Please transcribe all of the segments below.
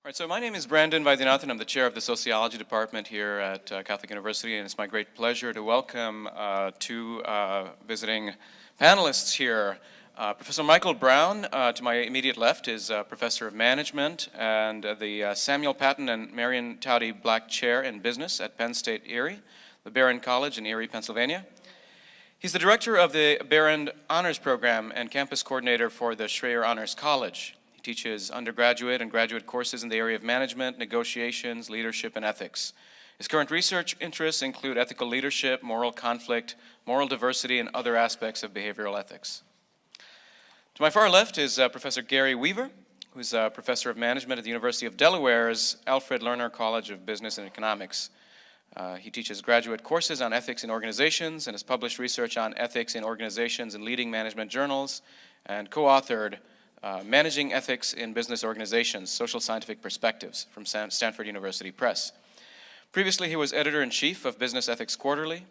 All right, so my name is Brandon Vaidyanathan. I'm the chair of the sociology department here at Catholic University, and it's my great pleasure to welcome two visiting panelists here. Professor Michael Brown, to my immediate left, is professor of management and the Samuel Patton and Marion Towdy Black Chair in Business at Penn State Erie, the Barron College in Erie, Pennsylvania. He's the director of the Barron Honors Program and campus coordinator for the Schreyer Honors College. He teaches undergraduate and graduate courses in the area of management, negotiations, leadership, and ethics. His current research interests include ethical leadership, moral conflict, moral diversity, and other aspects of behavioral ethics. To my far left is Professor Gary Weaver, who's a professor of management at the University of Delaware's Alfred Lerner College of Business and Economics. He teaches graduate courses on ethics in organizations and has published research on ethics in organizations in leading management journals and co-authored Managing Ethics in Business Organizations, Social Scientific Perspectives from Stanford University Press. Previously, he was editor-in-chief of Business Ethics Quarterly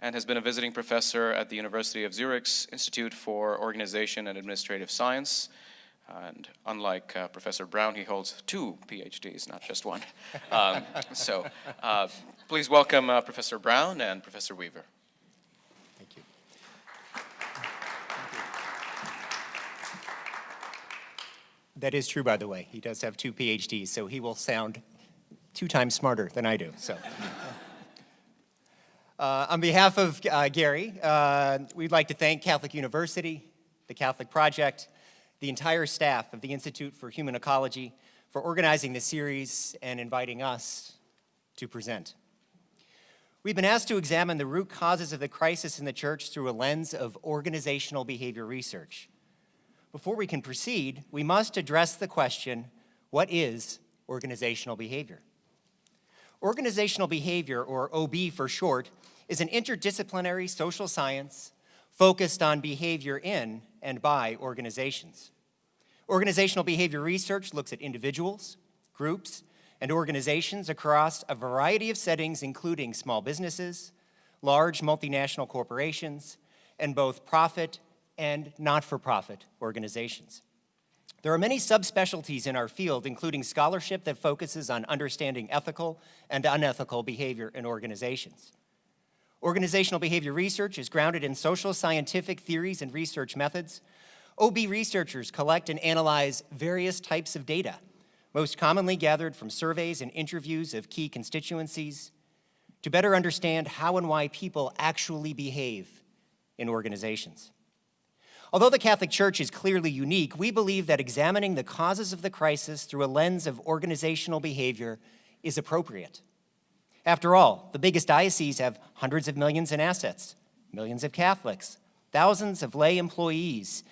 and has been a visiting professor at the University of Zurich's Institute for Organization and Administrative Science. And unlike Professor Brown, he holds 2 PhDs, not just one. Please welcome Professor Brown and Professor Weaver. Thank you. That is true, by the way. He does have 2 PhDs, so he will sound 2 times smarter than I do. So, on behalf of Gary, we'd like to thank Catholic University, the Catholic Project, the entire staff of the Institute for Human Ecology for organizing this series and inviting us to present. We've been asked to examine the root causes of the crisis in the church through a lens of organizational behavior research. Before we can proceed, we must address the question, what is organizational behavior? Organizational behavior, or OB for short, is an interdisciplinary social science focused on behavior in and by organizations. Organizational behavior research looks at individuals, groups, and organizations across a variety of settings, including small businesses, large multinational corporations, and both profit and not-for-profit organizations. There are many subspecialties in our field, including scholarship that focuses on understanding ethical and unethical behavior in organizations. Organizational behavior research is grounded in social scientific theories and research methods. OB researchers collect and analyze various types of data, most commonly gathered from surveys and interviews of key constituencies, to better understand how and why people actually behave in organizations. Although the Catholic Church is clearly unique, we believe that examining the causes of the crisis through a lens of organizational behavior is appropriate. After all, the biggest dioceses have hundreds of millions in assets, millions of Catholics, thousands of lay employees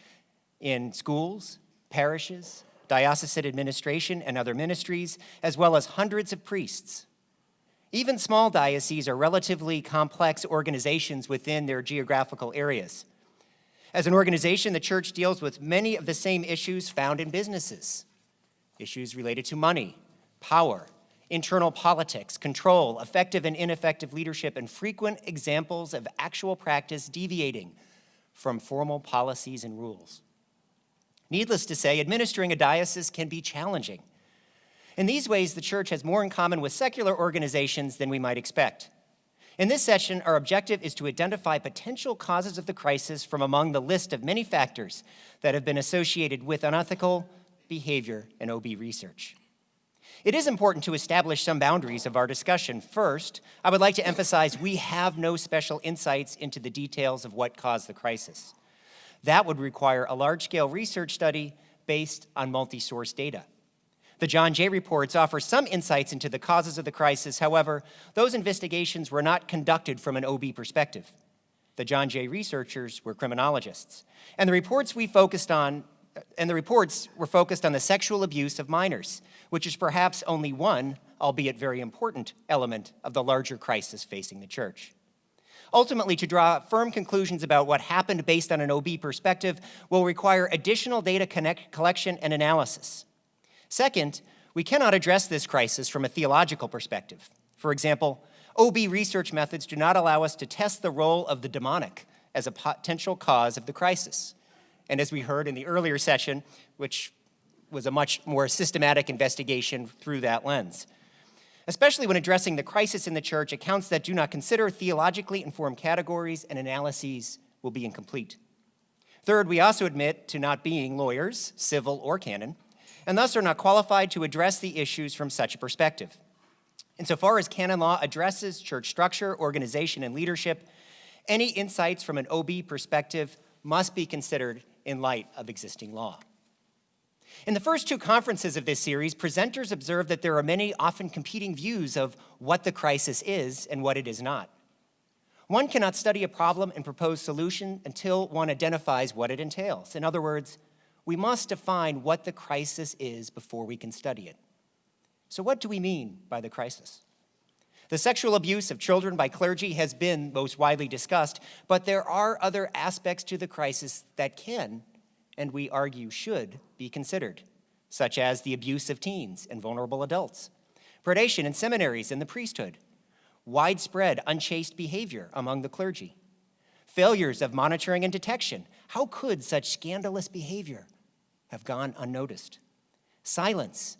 in schools, parishes, diocesan administration, and other ministries, as well as hundreds of priests. Even small dioceses are relatively complex organizations within their geographical areas. As an organization, the church deals with many of the same issues found in businesses. Issues related to money, power, internal politics, control, effective and ineffective leadership, and frequent examples of actual practice deviating from formal policies and rules. Needless to say, administering a diocese can be challenging. In these ways, the church has more in common with secular organizations than we might expect. In this session, our objective is to identify potential causes of the crisis from among the list of many factors that have been associated with unethical behavior in OB research. It is important to establish some boundaries of our discussion. First, I would like to emphasize we have no special insights into the details of what caused the crisis. That would require a large-scale research study based on multi-source data. The John Jay reports offer some insights into the causes of the crisis. However, those investigations were not conducted from an OB perspective. The John Jay researchers were criminologists, and the reports were focused on the sexual abuse of minors, which is perhaps only one, albeit very important, element of the larger crisis facing the church. Ultimately, to draw firm conclusions about what happened based on an OB perspective will require additional data collection and analysis. Second, we cannot address this crisis from a theological perspective. For example, OB research methods do not allow us to test the role of the demonic as a potential cause of the crisis. And as we heard in the earlier session, which was a much more systematic investigation through that lens. Especially when addressing the crisis in the church, accounts that do not consider theologically informed categories and analyses will be incomplete. Third, we also admit to not being lawyers, civil or canon, and thus are not qualified to address the issues from such a perspective. Insofar as canon law addresses church structure, organization, and leadership, any insights from an OB perspective must be considered in light of existing law. In the first two conferences of this series, presenters observed that there are many often competing views of what the crisis is and what it is not. One cannot study a problem and propose solution until one identifies what it entails. In other words, we must define what the crisis is before we can study it. So what do we mean by the crisis? The sexual abuse of children by clergy has been most widely discussed, but there are other aspects to the crisis that can, and we argue should, be considered, such as the abuse of teens and vulnerable adults, predation in seminaries and the priesthood, widespread unchaste behavior among the clergy, failures of monitoring and detection. How could such scandalous behavior have gone unnoticed? Silence.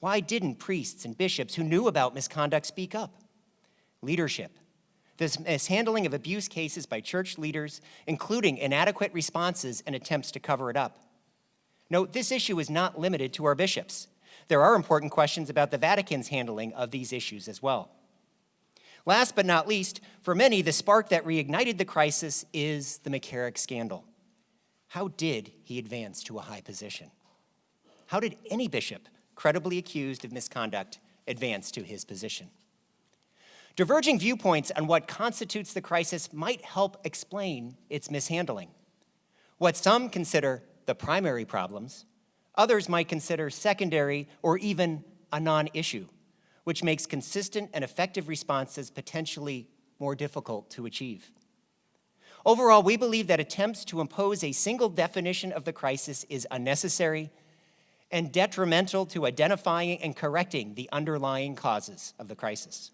Why didn't priests and bishops who knew about misconduct speak up? Leadership. This mishandling of abuse cases by church leaders, including inadequate responses and attempts to cover it up. Note, this issue is not limited to our bishops. There are important questions about the Vatican's handling of these issues as well. Last but not least, for many, the spark that reignited the crisis is the McCarrick scandal. How did he advance to a high position? How did any bishop credibly accused of misconduct advance to his position? Diverging viewpoints on what constitutes the crisis might help explain its mishandling. What some consider the primary problems, others might consider secondary or even a non-issue, which makes consistent and effective responses potentially more difficult to achieve. Overall, we believe that attempts to impose a single definition of the crisis is unnecessary and detrimental to identifying and correcting the underlying causes of the crisis.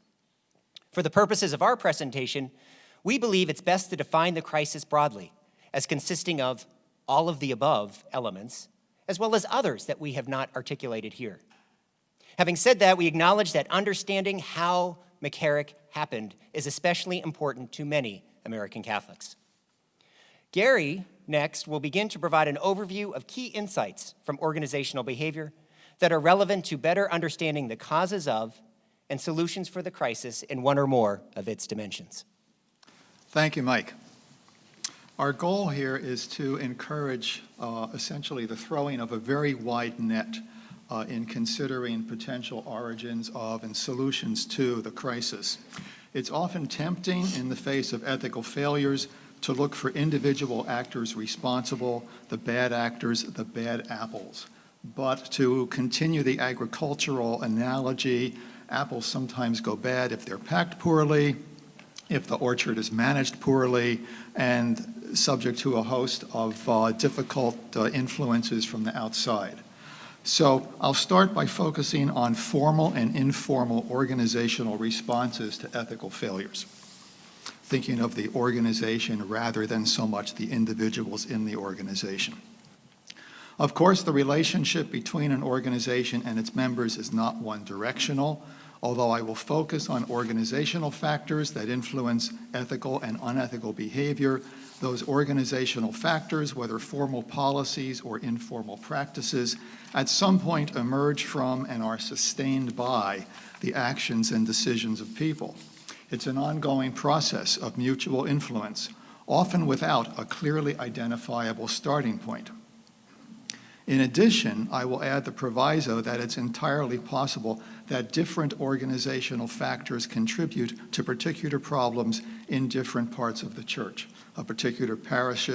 For the purposes of our presentation, we believe it's best to define the crisis broadly as consisting of all of the above elements, as well as others that we have not articulated here. Having said that, we acknowledge that understanding how McCarrick happened is especially important to many American Catholics. Gary, next, will begin to provide an overview of key insights from organizational behavior that are relevant to better understanding the causes of and solutions for the crisis in one or more of its dimensions. Thank you, Mike. Our goal here is to encourage essentially the throwing of a very wide net in considering potential origins of and solutions to the crisis. It's often tempting in the face of ethical failures to look for individual actors responsible, the bad actors, the bad apples. But to continue the agricultural analogy, apples sometimes go bad if they're packed poorly, if the orchard is managed poorly, and subject to a host of difficult influences from the outside. So I'll start by focusing on formal and informal organizational responses to ethical failures, thinking of the organization rather than so much the individuals in the organization. Of course, the relationship between an organization and its members is not one-directional, although I will focus on organizational factors that influence ethical and unethical behavior. Those organizational factors, whether formal policies or informal practices, at some point emerge from and are sustained by the actions and decisions of people. It's an ongoing process of mutual influence, often without a clearly identifiable starting point. In addition, I will add the proviso that it's entirely possible that different organizational factors contribute to particular problems in different parts of the church, a particular parish,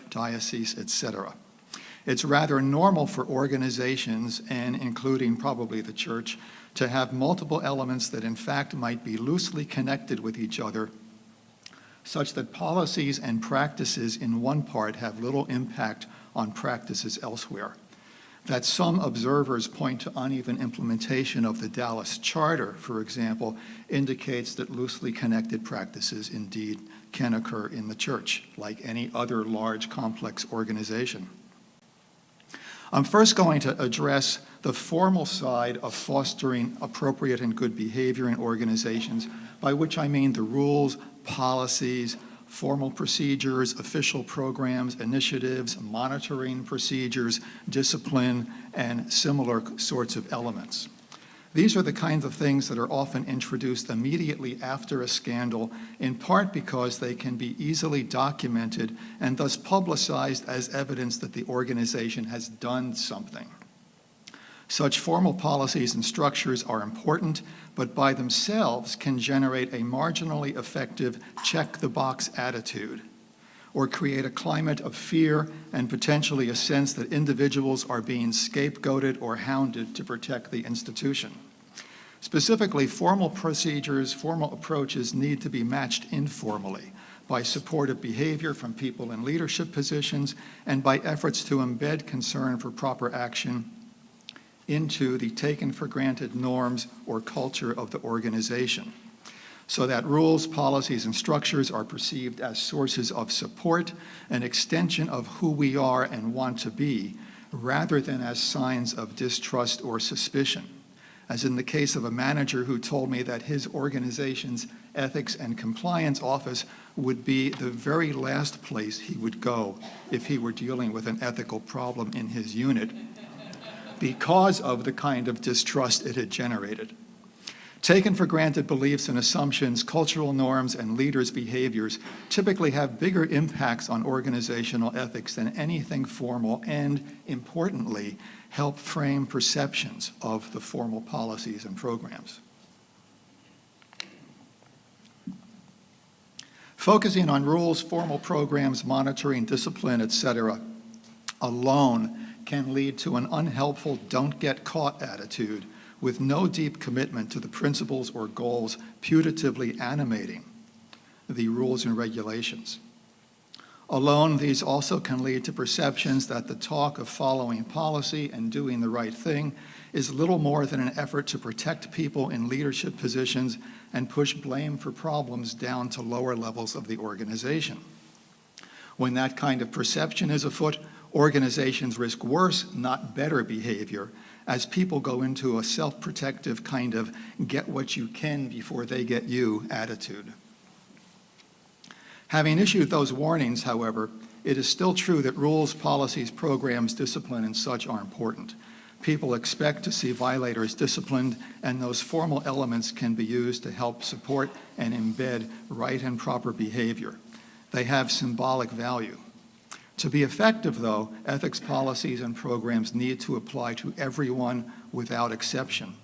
diocese, etc. It's rather normal for organizations, and including probably the church, to have multiple elements that in fact might be loosely connected with each other, such that policies and practices in one part have little impact on practices elsewhere. That some observers point to uneven implementation of the Dallas Charter, for example, indicates that loosely connected practices indeed can occur in the church, like any other large, complex organization. I'm first going to address the formal side of fostering appropriate and good behavior in organizations, by which I mean the rules, policies, formal procedures, official programs, initiatives, monitoring procedures, discipline, and similar sorts of elements. These are the kinds of things that are often introduced immediately after a scandal, in part because they can be easily documented and thus publicized as evidence that the organization has done something. Such formal policies and structures are important, but by themselves can generate a marginally effective check-the-box attitude, or create a climate of fear and potentially a sense that individuals are being scapegoated or hounded to protect the institution. Specifically, formal procedures, formal approaches need to be matched informally by supportive behavior from people in leadership positions and by efforts to embed concern for proper action into the taken-for-granted norms or culture of the organization, so that rules, policies, and structures are perceived as sources of support, an extension of who we are and want to be, rather than as signs of distrust or suspicion. As in the case of a manager who told me that his organization's ethics and compliance office would be the very last place he would go if he were dealing with an ethical problem in his unit, because of the kind of distrust it had generated. Taken for granted beliefs and assumptions, cultural norms, and leaders' behaviors typically have bigger impacts on organizational ethics than anything formal and, importantly, help frame perceptions of the formal policies and programs. Focusing on rules, formal programs, monitoring, discipline, etc., alone can lead to an unhelpful don't-get-caught attitude with no deep commitment to the principles or goals putatively animating the rules and regulations. Alone, these also can lead to perceptions that the talk of following policy and doing the right thing is little more than an effort to protect people in leadership positions and push blame for problems down to lower levels of the organization. When that kind of perception is afoot, organizations risk worse, not better behavior, as people go into a self-protective kind of get what you can before they get you attitude. Having issued those warnings, however, it is still true that rules, policies, programs, discipline, and such are important. People expect to see violators disciplined, and those formal elements can be used to help support and embed right and proper behavior. They have symbolic value. To be effective, though, ethics policies and programs need to apply to everyone without exception.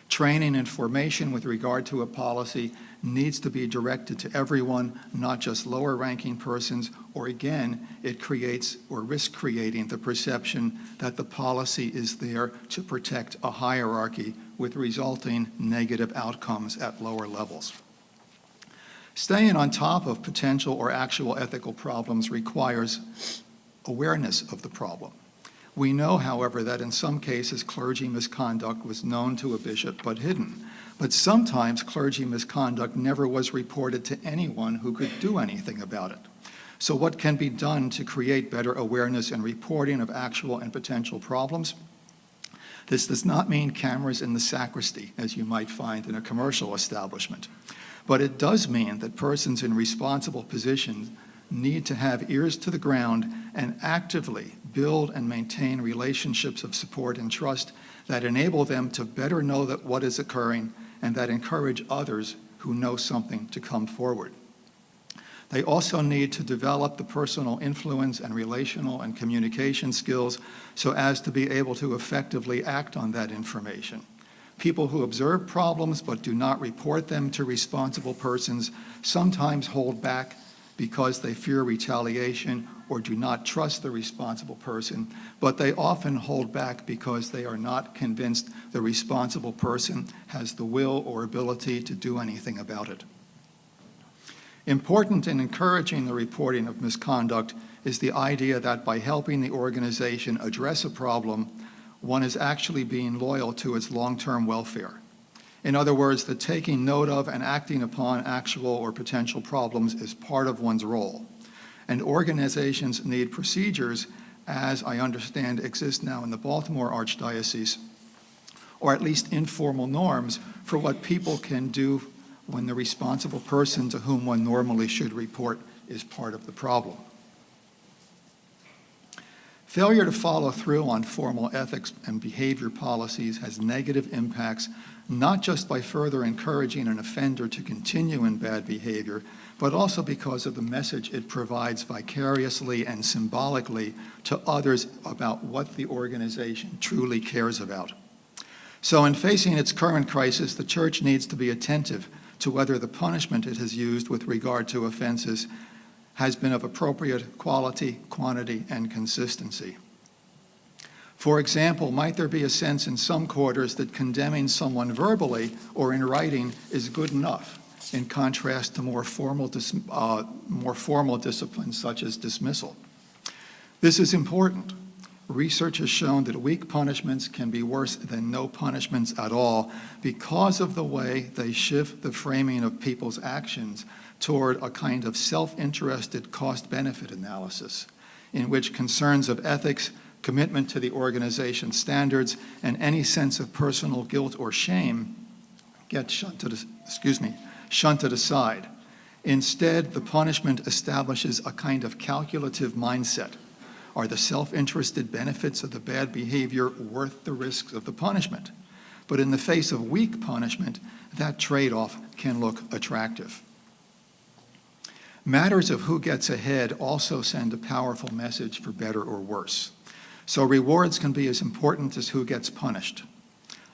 Training and formation with regard to a policy needs to be directed to everyone, not just lower-ranking persons, or again, it creates or risks creating the perception that the policy is there to protect a hierarchy with resulting negative outcomes at lower levels. Staying on top of potential or actual ethical problems requires awareness of the problem. We know, however, that in some cases clergy misconduct was known to a bishop but hidden. But sometimes clergy misconduct never was reported to anyone who could do anything about it. So what can be done to create better awareness and reporting of actual and potential problems? This does not mean cameras in the sacristy, as you might find in a commercial establishment. But it does mean that persons in responsible positions need to have ears to the ground and actively build and maintain relationships of support and trust that enable them to better know that what is occurring and that encourage others who know something to come forward. They also need to develop the personal influence and relational and communication skills so as to be able to effectively act on that information. People who observe problems but do not report them to responsible persons sometimes hold back because they fear retaliation or do not trust the responsible person, but they often hold back because they are not convinced the responsible person has the will or ability to do anything about it. Important in encouraging the reporting of misconduct is the idea that by helping the organization address a problem, one is actually being loyal to its long-term welfare. In other words, that taking note of and acting upon actual or potential problems is part of one's role. And organizations need procedures as I understand exists now in the Baltimore Archdiocese, or at least informal norms for what people can do when the responsible person to whom one normally should report is part of the problem. Failure to follow through on formal ethics and behavior policies has negative impacts, not just by further encouraging an offender to continue in bad behavior, but also because of the message it provides vicariously and symbolically to others about what the organization truly cares about. So in facing its current crisis, the Church needs to be attentive to whether the punishment it has used with regard to offenses has been of appropriate quality, quantity, and consistency. For example, might there be a sense in some quarters that condemning someone verbally or in writing is good enough, in contrast to more formal disciplines such as dismissal? This is important. Research has shown that weak punishments can be worse than no punishments at all because of the way they shift the framing of people's actions toward a kind of self-interested cost-benefit analysis, in which concerns of ethics, commitment to the organization's standards, and any sense of personal guilt or shame get shunted aside. Instead, the punishment establishes a kind of calculative mindset. Are the self-interested benefits of the bad behavior worth the risks of the punishment? But in the face of weak punishment, that trade-off can look attractive. Matters of who gets ahead also send a powerful message for better or worse. So rewards can be as important as who gets punished.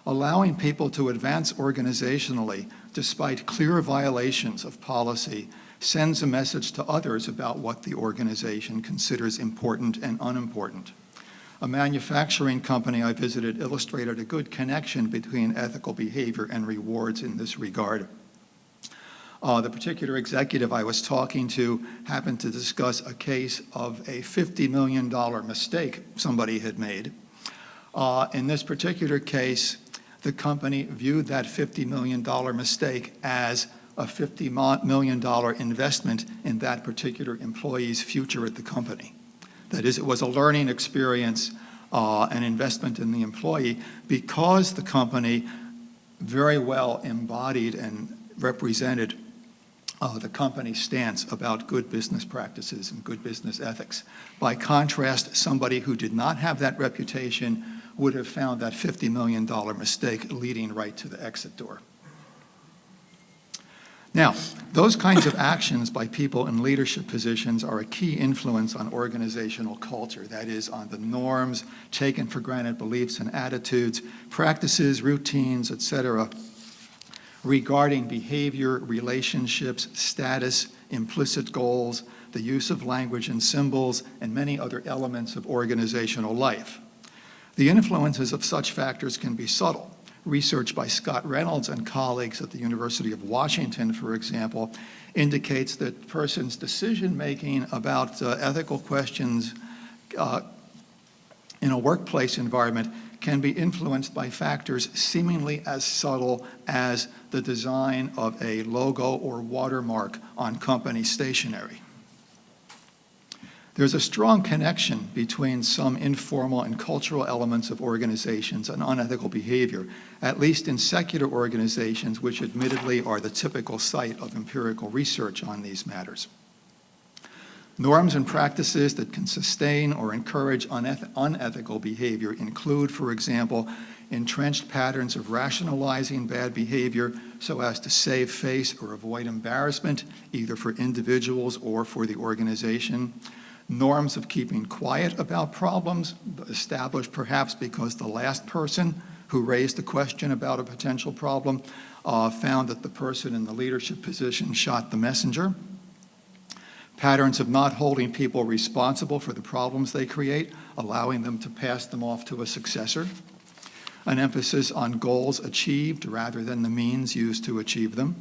Allowing people to advance organizationally despite clear violations of policy sends a message to others about what the organization considers important and unimportant. A manufacturing company I visited illustrated a good connection between ethical behavior and rewards in this regard. The particular executive I was talking to happened to discuss a case of a $50 million mistake somebody had made. In this particular case, the company viewed that $50 million mistake as a $50 million investment in that particular employee's future at the company. That is, it was a learning experience, an investment in the employee, because the company very well embodied and represented the company's stance about good business practices and good business ethics. By contrast, somebody who did not have that reputation would have found that $50 million mistake leading right to the exit door. Now, those kinds of actions by people in leadership positions are a key influence on organizational culture, that is, on the norms, taken for granted beliefs and attitudes, practices, routines, etc., regarding behavior, relationships, status, implicit goals, the use of language and symbols, and many other elements of organizational life. The influences of such factors can be subtle. Research by Scott Reynolds and colleagues at the University of Washington, for example, indicates that persons' decision-making about ethical questions in a workplace environment can be influenced by factors seemingly as subtle as the design of a logo or watermark on company stationery. There's a strong connection between some informal and cultural elements of organizations and unethical behavior, at least in secular organizations, which admittedly are the typical site of empirical research on these matters. Norms and practices that can sustain or encourage unethical behavior include, for example, entrenched patterns of rationalizing bad behavior so as to save face or avoid embarrassment, either for individuals or for the organization. Norms of keeping quiet about problems, established perhaps because the last person who raised the question about a potential problem found that the person in the leadership position shot the messenger. Patterns of not holding people responsible for the problems they create, allowing them to pass them off to a successor. An emphasis on goals achieved rather than the means used to achieve them.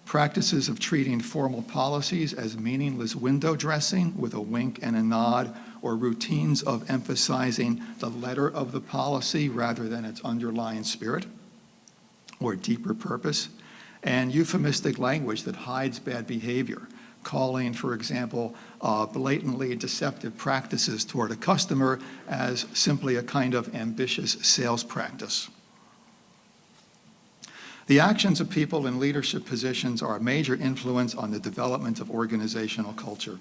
Practices of treating formal policies as meaningless window dressing with a wink and a nod, or routines of emphasizing the letter of the policy rather than its underlying spirit or deeper purpose. And euphemistic language that hides bad behavior, calling, for example, blatantly deceptive practices toward a customer as simply a kind of ambitious sales practice. The actions of people in leadership positions are a major influence on the development of organizational culture.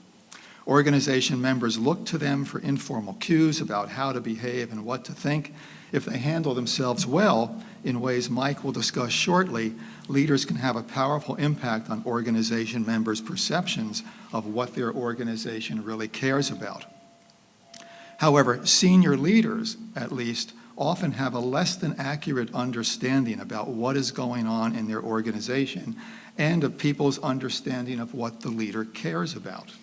Organization members look to them for informal cues about how to behave and what to think. If they handle themselves well, in ways Mike will discuss shortly, leaders can have a powerful impact on organization members' perceptions of what their organization really cares about. However, senior leaders, at least, often have a less than accurate understanding about what is going on in their organization and of people's understanding of what the leader cares about.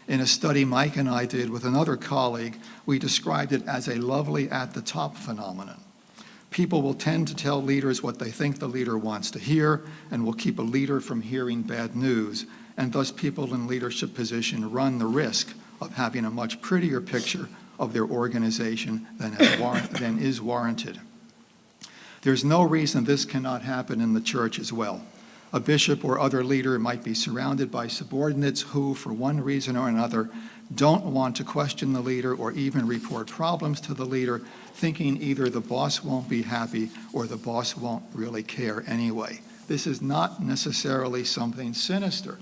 In a study Mike and I did with another colleague, we described it as a lovely at-the-top phenomenon. People will tend to tell leaders what they think the leader wants to hear and will keep a leader from hearing bad news, and thus people in leadership position run the risk of having a much prettier picture of their organization than is warranted. There's no reason this cannot happen in the church as well. A bishop or other leader might be surrounded by subordinates who, for one reason or another, don't want to question the leader or even report problems to the leader, thinking either the boss won't be happy or the boss won't really care anyway. This is not necessarily something sinister.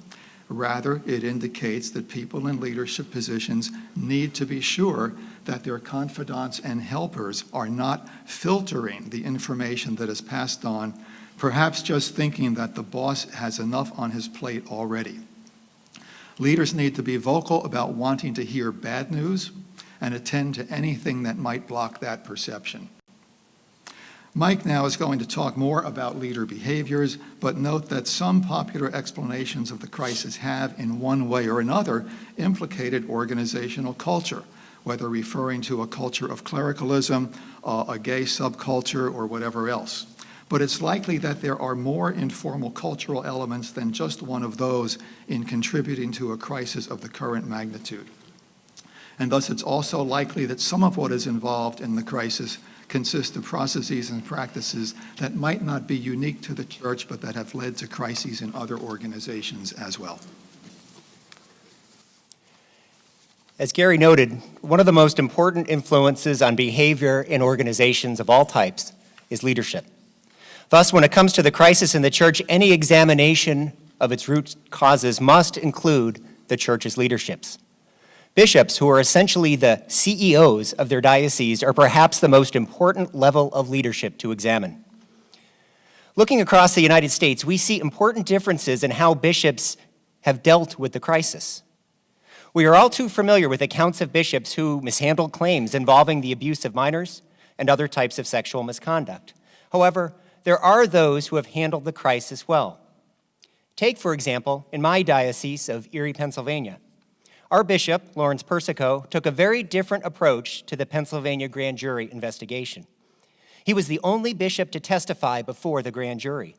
Rather, it indicates that people in leadership positions need to be sure that their confidants and helpers are not filtering the information that is passed on, perhaps just thinking that the boss has enough on his plate already. Leaders need to be vocal about wanting to hear bad news and attend to anything that might block that perception. Mike now is going to talk more about leader behaviors, but note that some popular explanations of the crisis have, in one way or another, implicated organizational culture, whether referring to a culture of clericalism, a gay subculture, or whatever else. But it's likely that there are more informal cultural elements than just one of those in contributing to a crisis of the current magnitude. And thus it's also likely that some of what is involved in the crisis consist of processes and practices that might not be unique to the church, but that have led to crises in other organizations as well. As Gary noted, one of the most important influences on behavior in organizations of all types is leadership. Thus, when it comes to the crisis in the church, any examination of its root causes must include the church's leaderships. Bishops, who are essentially the CEOs of their dioceses, are perhaps the most important level of leadership to examine. Looking across the United States, we see important differences in how bishops have dealt with the crisis. We are all too familiar with accounts of bishops who mishandled claims involving the abuse of minors and other types of sexual misconduct. However, there are those who have handled the crisis well. Take, for example, in my diocese of Erie, Pennsylvania. Our bishop, Lawrence Persico, took a very different approach to the Pennsylvania grand jury investigation. He was the only bishop to testify before the grand jury.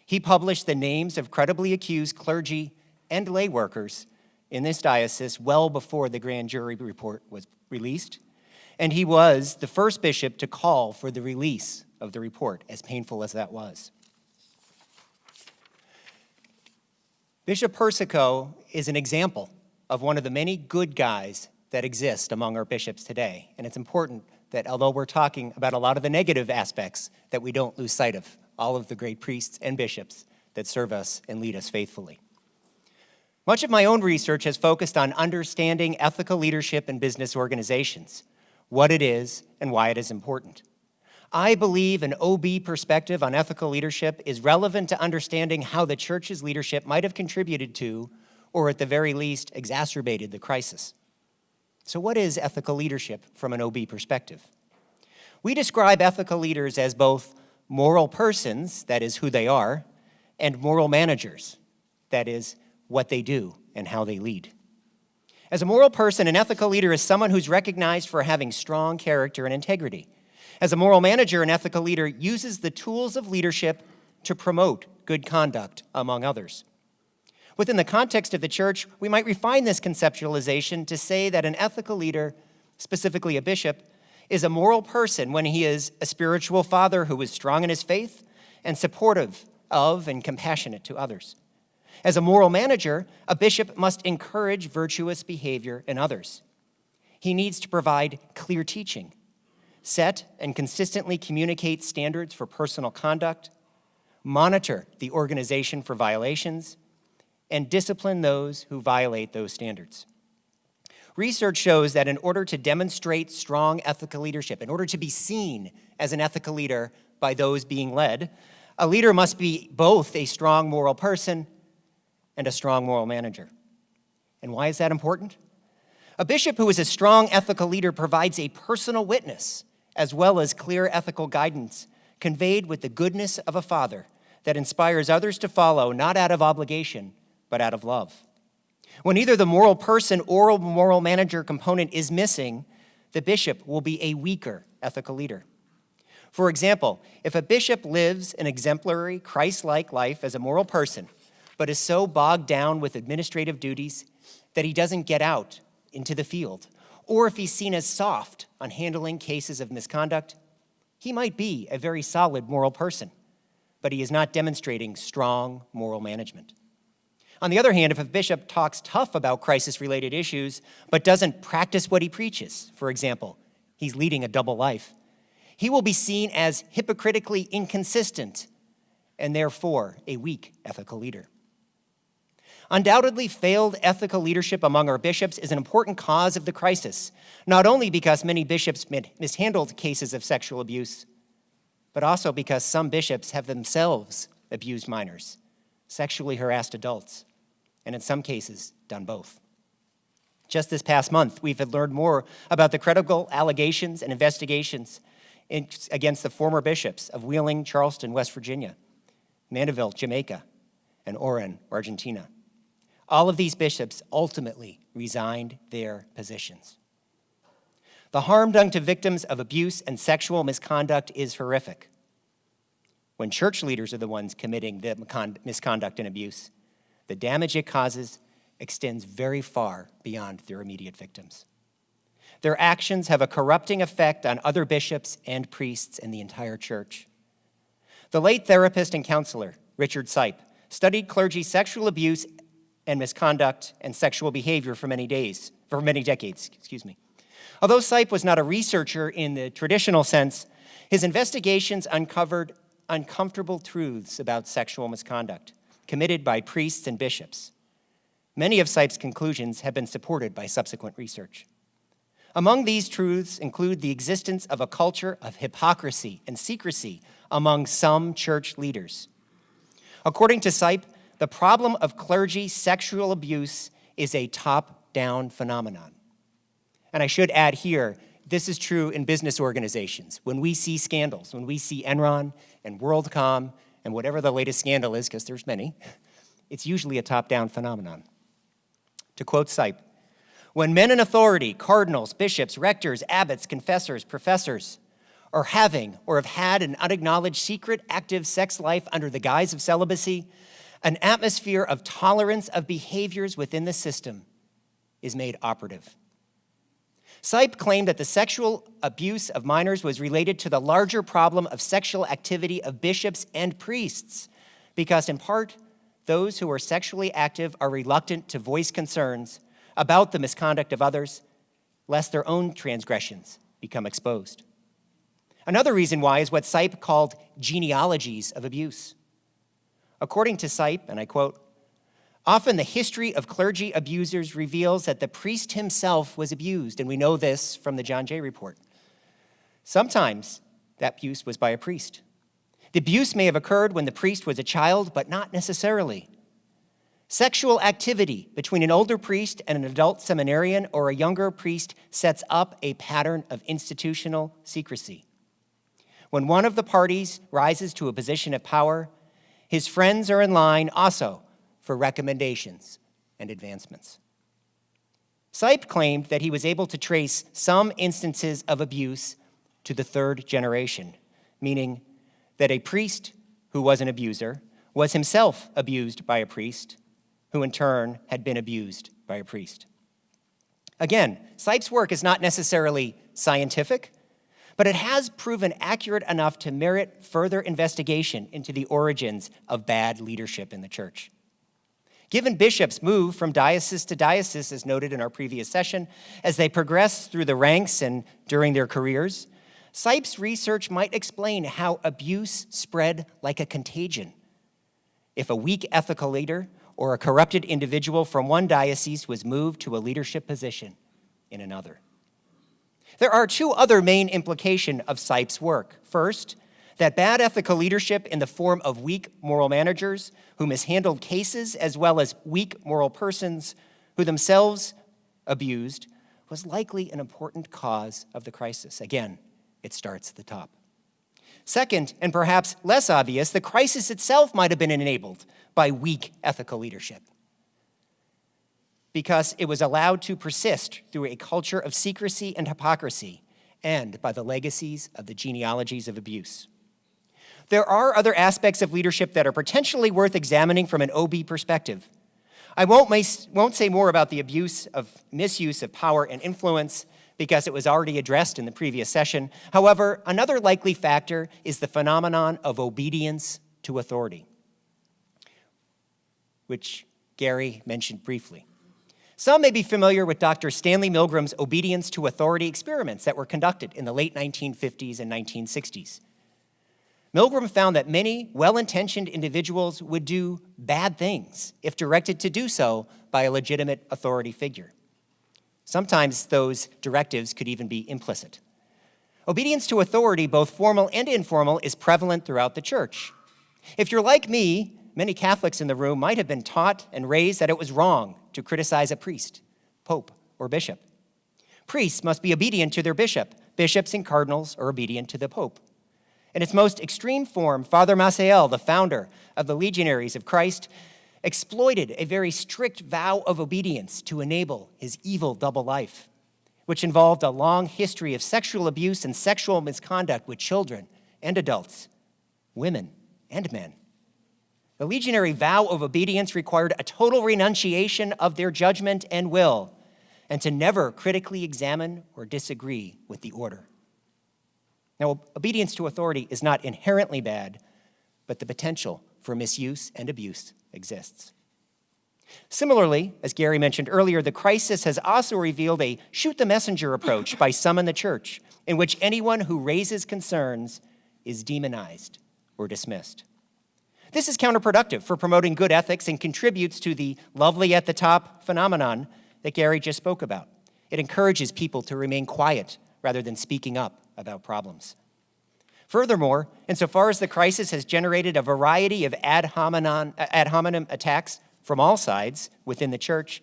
He published the names of credibly accused clergy and lay workers in this diocese well before the grand jury report was released, and he was the first bishop to call for the release of the report, as painful as that was. Bishop Persico is an example of one of the many good guys that exist among our bishops today. And it's important that although we're talking about a lot of the negative aspects, that we don't lose sight of all of the great priests and bishops that serve us and lead us faithfully. Much of my own research has focused on understanding ethical leadership in business organizations, what it is and why it is important. I believe an OB perspective on ethical leadership is relevant to understanding how the church's leadership might have contributed to, or at the very least, exacerbated the crisis. So what is ethical leadership from an OB perspective? We describe ethical leaders as both moral persons, that is who they are, and moral managers, that is what they do and how they lead. As a moral person, an ethical leader is someone who's recognized for having strong character and integrity. As a moral manager, an ethical leader uses the tools of leadership to promote good conduct among others. Within the context of the church, we might refine this conceptualization to say that an ethical leader, specifically a bishop, is a moral person when he is a spiritual father who is strong in his faith and supportive of and compassionate to others. As a moral manager, a bishop must encourage virtuous behavior in others. He needs to provide clear teaching, set and consistently communicate standards for personal conduct, monitor the organization for violations, and discipline those who violate those standards. Research shows that in order to demonstrate strong ethical leadership, in order to be seen as an ethical leader by those being led, a leader must be both a strong moral person and a strong moral manager. And why is that important? A bishop who is a strong ethical leader provides a personal witness as well as clear ethical guidance conveyed with the goodness of a father that inspires others to follow not out of obligation, but out of love. When either the moral person or moral manager component is missing, the bishop will be a weaker ethical leader. For example, if a bishop lives an exemplary, Christ-like life as a moral person, but is so bogged down with administrative duties that he doesn't get out into the field, or if he's seen as soft on handling cases of misconduct, he might be a very solid moral person, but he is not demonstrating strong moral management. On the other hand, if a bishop talks tough about crisis-related issues, but doesn't practice what he preaches, for example, he's leading a double life, he will be seen as hypocritically inconsistent and therefore a weak ethical leader. Undoubtedly, failed ethical leadership among our bishops is an important cause of the crisis, not only because many bishops mishandled cases of sexual abuse, but also because some bishops have themselves abused minors, sexually harassed adults, and in some cases, done both. Just this past month, we've learned more about the credible allegations and investigations against the former bishops of Wheeling, Charleston, West Virginia, Mandeville, Jamaica, and Oran, Argentina. All of these bishops ultimately resigned their positions. The harm done to victims of abuse and sexual misconduct is horrific. When church leaders are the ones committing the misconduct and abuse, the damage it causes extends very far beyond their immediate victims. Their actions have a corrupting effect on other bishops and priests and the entire church. The late therapist and counselor, Richard Sipe, studied clergy sexual abuse and misconduct and sexual behavior for many decades. Although Sipe was not a researcher in the traditional sense, his investigations uncovered uncomfortable truths about sexual misconduct committed by priests and bishops. Many of Sipe's conclusions have been supported by subsequent research. Among these truths include the existence of a culture of hypocrisy and secrecy among some church leaders. According to Sipe, the problem of clergy sexual abuse is a top-down phenomenon. And I should add here, this is true in business organizations. When we see scandals, when we see Enron and WorldCom and whatever the latest scandal is, because there's many, it's usually a top-down phenomenon. To quote Sipe, when men in authority, cardinals, bishops, rectors, abbots, confessors, professors, are having or have had an unacknowledged secret active sex life under the guise of celibacy, an atmosphere of tolerance of behaviors within the system is made operative. Sipe claimed that the sexual abuse of minors was related to the larger problem of sexual activity of bishops and priests, because in part, those who are sexually active are reluctant to voice concerns about the misconduct of others, lest their own transgressions become exposed. Another reason why is what Sipe called genealogies of abuse. According to Sipe, and I quote, often the history of clergy abusers reveals that the priest himself was abused, and we know this from the John Jay report. Sometimes that abuse was by a priest. The abuse may have occurred when the priest was a child, but not necessarily. Sexual activity between an older priest and an adult seminarian or a younger priest sets up a pattern of institutional secrecy. When one of the parties rises to a position of power, his friends are in line also for recommendations and advancements. Sipe claimed that he was able to trace some instances of abuse to the third generation, meaning that a priest who was an abuser was himself abused by a priest, who in turn had been abused by a priest. Again, Sipe's work is not necessarily scientific, but it has proven accurate enough to merit further investigation into the origins of bad leadership in the church. Given bishops move from diocese to diocese, as noted in our previous session, as they progress through the ranks and during their careers, Sipes' research might explain how abuse spread like a contagion. If a weak ethical leader or a corrupted individual from one diocese was moved to a leadership position in another. There are two other main implications of Sipes' work. First, that bad ethical leadership in the form of weak moral managers who mishandled cases, as well as weak moral persons who themselves abused, was likely an important cause of the crisis. Again, it starts at the top. Second, and perhaps less obvious, the crisis itself might have been enabled by weak ethical leadership, because it was allowed to persist through a culture of secrecy and hypocrisy, and by the legacies of the genealogies of abuse. There are other aspects of leadership that are potentially worth examining from an OB perspective. I won't say more about the misuse of power and influence, because it was already addressed in the previous session. However, another likely factor is the phenomenon of obedience to authority, which Gary mentioned briefly. Some may be familiar with Dr. Stanley Milgram's obedience to authority experiments that were conducted in the late 1950s and 1960s. Milgram found that many well-intentioned individuals would do bad things if directed to do so by a legitimate authority figure. Sometimes those directives could even be implicit. Obedience to authority, both formal and informal, is prevalent throughout the church. If you're like me, many Catholics in the room might have been taught and raised that it was wrong to criticize a priest, pope, or bishop. Priests must be obedient to their bishop. Bishops and cardinals are obedient to the pope. In its most extreme form, Father Maciel, the founder of the Legionaries of Christ, exploited a very strict vow of obedience to enable his evil double life, which involved a long history of sexual abuse and sexual misconduct with children and adults, women and men. The legionary vow of obedience required a total renunciation of their judgment and will, and to never critically examine or disagree with the order. Now, obedience to authority is not inherently bad, but the potential for misuse and abuse exists. Similarly, as Gary mentioned earlier, the crisis has also revealed a shoot-the-messenger approach by some in the church, in which anyone who raises concerns is demonized or dismissed. This is counterproductive for promoting good ethics and contributes to the lovely at the top phenomenon that Gary just spoke about. It encourages people to remain quiet rather than speaking up about problems. Furthermore, insofar as the crisis has generated a variety of ad hominem attacks from all sides within the church,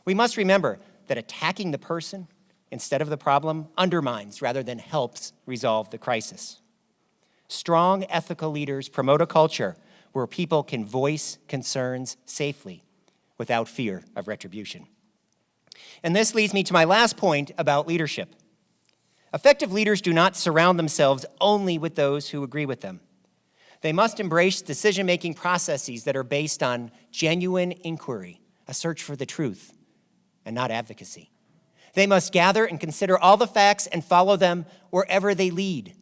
we must remember that attacking the person instead of the problem undermines rather than helps resolve the crisis. Strong ethical leaders promote a culture where people can voice concerns safely without fear of retribution. And this leads me to my last point about leadership. Effective leaders do not surround themselves only with those who agree with them. They must embrace decision-making processes that are based on genuine inquiry, a search for the truth, and not advocacy. They must gather and consider all the facts and follow them wherever they lead,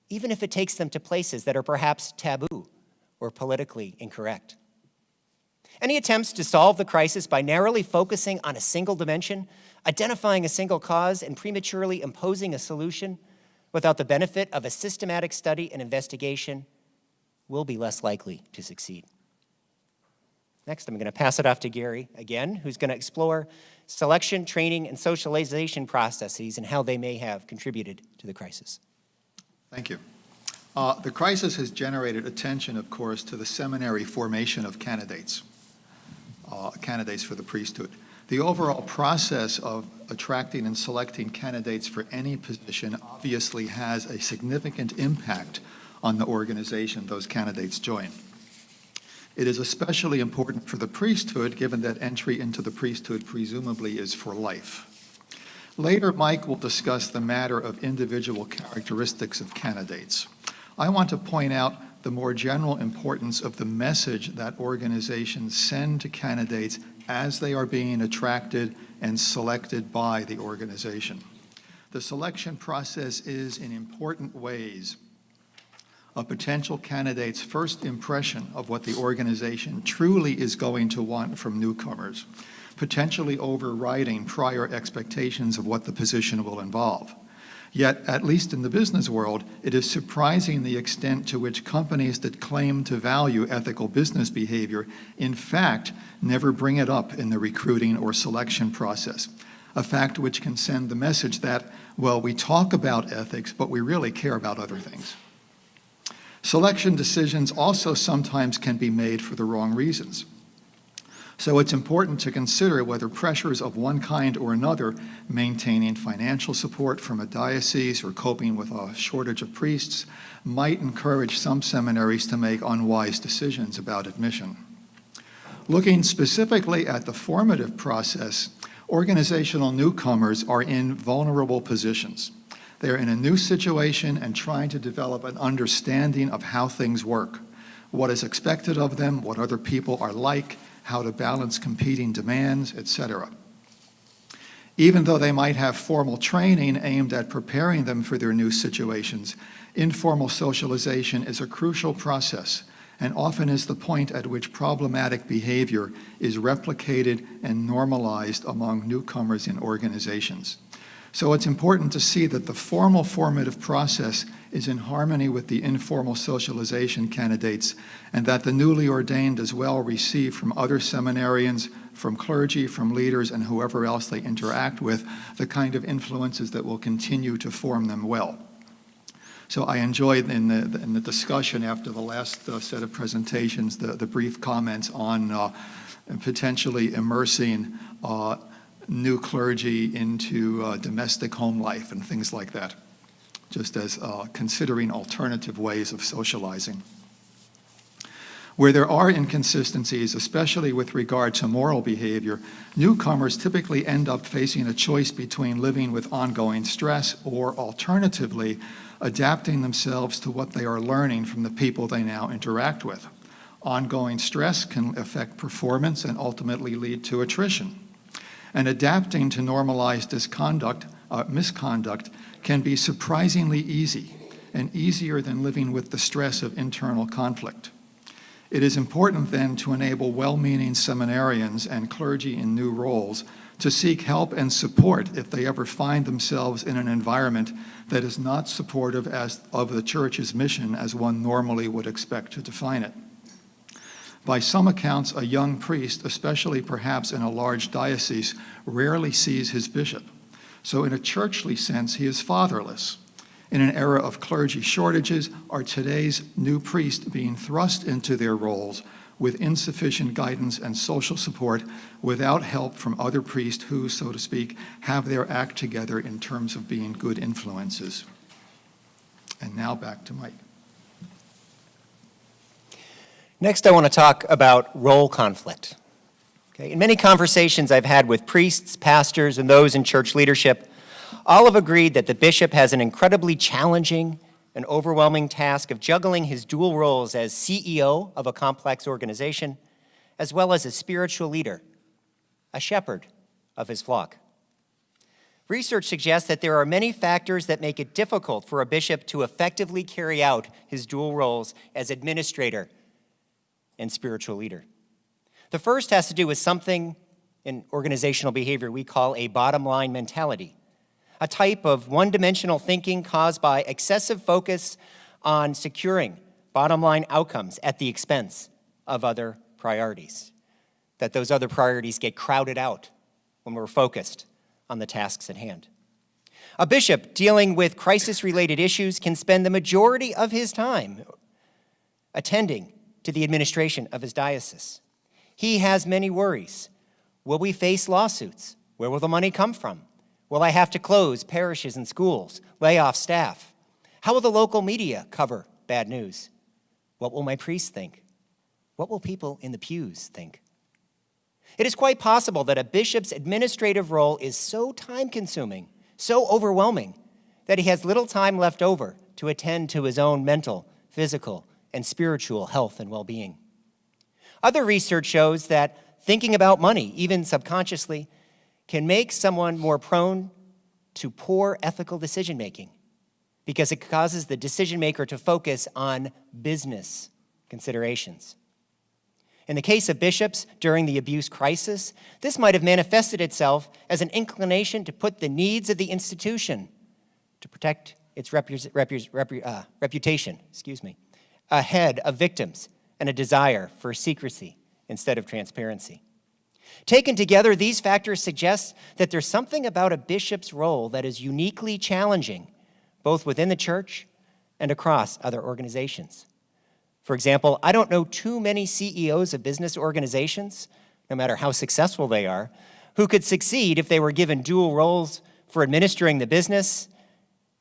even if it takes them to places that are perhaps taboo or politically incorrect. Any attempts to solve the crisis by narrowly focusing on a single dimension, identifying a single cause, and prematurely imposing a solution without the benefit of a systematic study and investigation will be less likely to succeed. Next, I'm going to pass it off to Gary again, who's going to explore selection, training, and socialization processes and how they may have contributed to the crisis. Thank you. The crisis has generated attention, of course, to the seminary formation of candidates for the priesthood. The overall process of attracting and selecting candidates for any position obviously has a significant impact on the organization those candidates join. It is especially important for the priesthood, given that entry into the priesthood presumably is for life. Later, Mike will discuss the matter of individual characteristics of candidates. I want to point out the more general importance of the message that organizations send to candidates as they are being attracted and selected by the organization. The selection process is, in important ways, a potential candidate's first impression of what the organization truly is going to want from newcomers, potentially overriding prior expectations of what the position will involve. Yet, at least in the business world, it is surprising the extent to which companies that claim to value ethical business behavior, in fact, never bring it up in the recruiting or selection process, a fact which can send the message that, well, we talk about ethics, but we really care about other things. Selection decisions also sometimes can be made for the wrong reasons. So it's important to consider whether pressures of one kind or another, maintaining financial support from a diocese or coping with a shortage of priests, might encourage some seminaries to make unwise decisions about admission. Looking specifically at the formative process, organizational newcomers are in vulnerable positions. They're in a new situation and trying to develop an understanding of how things work, what is expected of them, what other people are like, how to balance competing demands, etc. Even though they might have formal training aimed at preparing them for their new situations, informal socialization is a crucial process and often is the point at which problematic behavior is replicated and normalized among newcomers in organizations. So it's important to see that the formal formative process is in harmony with the informal socialization candidates, and that the newly ordained as well receive from other seminarians, from clergy, from leaders, and whoever else they interact with, the kind of influences that will continue to form them well. So I enjoyed in the discussion after the last set of presentations, the brief comments on potentially immersing new clergy into domestic home life and things like that, just as considering alternative ways of socializing. Where there are inconsistencies, especially with regard to moral behavior, newcomers typically end up facing a choice between living with ongoing stress or, alternatively, adapting themselves to what they are learning from the people they now interact with. Ongoing stress can affect performance and ultimately lead to attrition. And adapting to normalized misconduct can be surprisingly easy, and easier than living with the stress of internal conflict. It is important then to enable well-meaning seminarians and clergy in new roles to seek help and support if they ever find themselves in an environment that is not supportive of the church's mission as one normally would expect to define it. By some accounts, a young priest, especially perhaps in a large diocese, rarely sees his bishop. So in a churchly sense, he is fatherless. In an era of clergy shortages, are today's new priests being thrust into their roles with insufficient guidance and social support without help from other priests who, so to speak, have their act together in terms of being good influences? And now back to Mike. Next, I want to talk about role conflict. Okay, in many conversations I've had with priests, pastors, and those in church leadership, all have agreed that the bishop has an incredibly challenging and overwhelming task of juggling his dual roles as CEO of a complex organization, as well as a spiritual leader, a shepherd of his flock. Research suggests that there are many factors that make it difficult for a bishop to effectively carry out his dual roles as administrator and spiritual leader. The first has to do with something in organizational behavior we call a bottom line mentality, a type of one-dimensional thinking caused by excessive focus on securing bottom line outcomes at the expense of other priorities, that those other priorities get crowded out when we're focused on the tasks at hand. A bishop dealing with crisis-related issues can spend the majority of his time attending to the administration of his diocese. He has many worries. Will we face lawsuits? Where will the money come from? Will I have to close parishes and schools, lay off staff? How will the local media cover bad news? What will my priests think? What will people in the pews think? It is quite possible that a bishop's administrative role is so time-consuming, so overwhelming, that he has little time left over to attend to his own mental, physical, and spiritual health and well-being. Other research shows that thinking about money, even subconsciously, can make someone more prone to poor ethical decision-making. because it causes the decision maker to focus on business considerations. In the case of bishops during the abuse crisis, this might have manifested itself as an inclination to put the needs of the institution to protect its reputation, ahead of victims and a desire for secrecy instead of transparency. Taken together, these factors suggest that there's something about a bishop's role that is uniquely challenging, both within the church and across other organizations. For example, I don't know too many CEOs of business organizations, no matter how successful they are, who could succeed if they were given dual roles for administering the business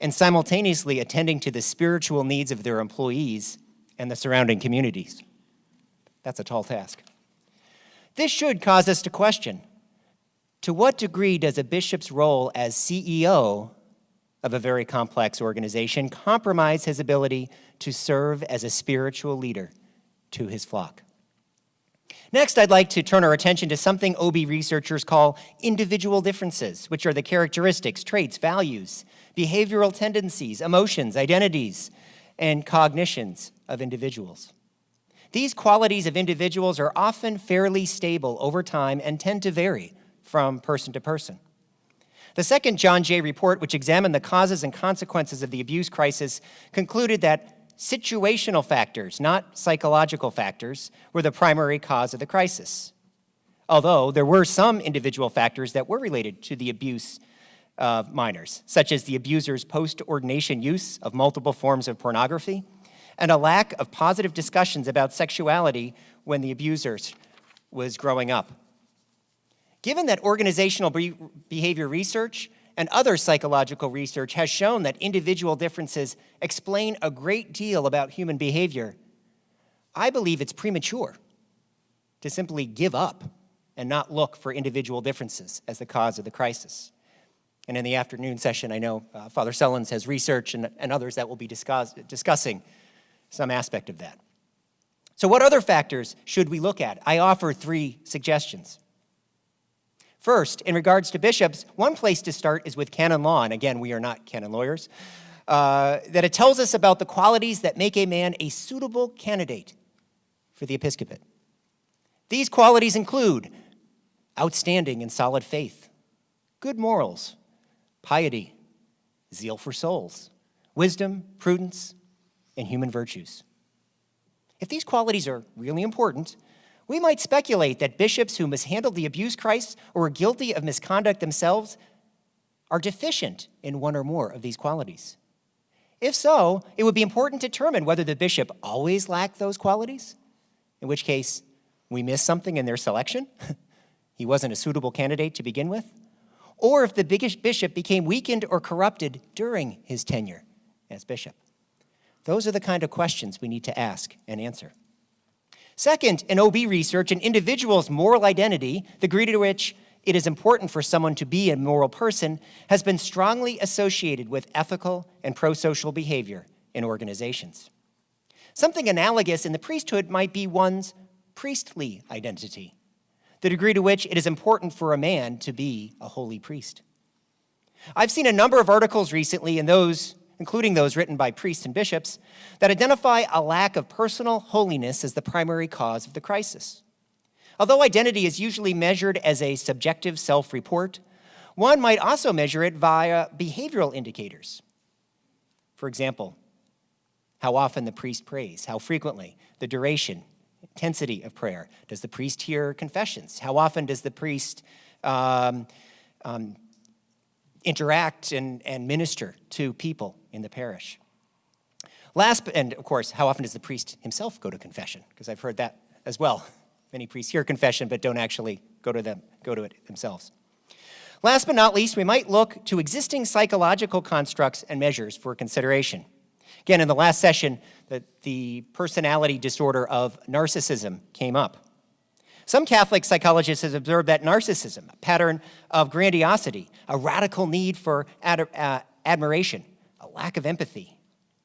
and simultaneously attending to the spiritual needs of their employees and the surrounding communities. That's a tall task. This should cause us to question, to what degree does a bishop's role as CEO of a very complex organization compromise his ability to serve as a spiritual leader to his flock? Next, I'd like to turn our attention to something OB researchers call individual differences, which are the characteristics, traits, values, behavioral tendencies, emotions, identities, and cognitions of individuals. These qualities of individuals are often fairly stable over time and tend to vary from person to person. The second John Jay report, which examined the causes and consequences of the abuse crisis, concluded that situational factors, not psychological factors, were the primary cause of the crisis. Although there were some individual factors that were related to the abuse of minors, such as the abuser's post-ordination use of multiple forms of pornography and a lack of positive discussions about sexuality when the abuser was growing up. Given that organizational behavior research and other psychological research has shown that individual differences explain a great deal about human behavior, I believe it's premature to simply give up and not look for individual differences as the cause of the crisis. And in the afternoon session, I know Father Sullins has research and others that will be discussing some aspect of that. So what other factors should we look at? I offer 3 suggestions. First, in regards to bishops, one place to start is with canon law, and again, we are not canon lawyers, that it tells us about the qualities that make a man a suitable candidate for the episcopate. These qualities include outstanding and solid faith, good morals, piety, zeal for souls, wisdom, prudence, and human virtues. If these qualities are really important, we might speculate that bishops who mishandled the abuse crisis or were guilty of misconduct themselves are deficient in one or more of these qualities. If so, it would be important to determine whether the bishop always lacked those qualities, in which case we missed something in their selection. He wasn't a suitable candidate to begin with. Or if the bishop became weakened or corrupted during his tenure as bishop. Those are the kind of questions we need to ask and answer. Second, in OB research, an individual's moral identity, the degree to which it is important for someone to be a moral person, has been strongly associated with ethical and pro-social behavior in organizations. Something analogous in the priesthood might be one's priestly identity, the degree to which it is important for a man to be a holy priest. I've seen a number of articles recently, including those written by priests and bishops, that identify a lack of personal holiness as the primary cause of the crisis. Although identity is usually measured as a subjective self-report, one might also measure it via behavioral indicators. For example, how often the priest prays, how frequently, the duration, intensity of prayer. Does the priest hear confessions? How often does the priest interact and minister to people in the parish? Last, and of course, how often does the priest himself go to confession? Because I've heard that as well. Many priests hear confession but don't actually go to it themselves. Last but not least, we might look to existing psychological constructs and measures for consideration. Again, in the last session, the personality disorder of narcissism came up. Some Catholic psychologists have observed that narcissism, a pattern of grandiosity, a radical need for admiration, a lack of empathy,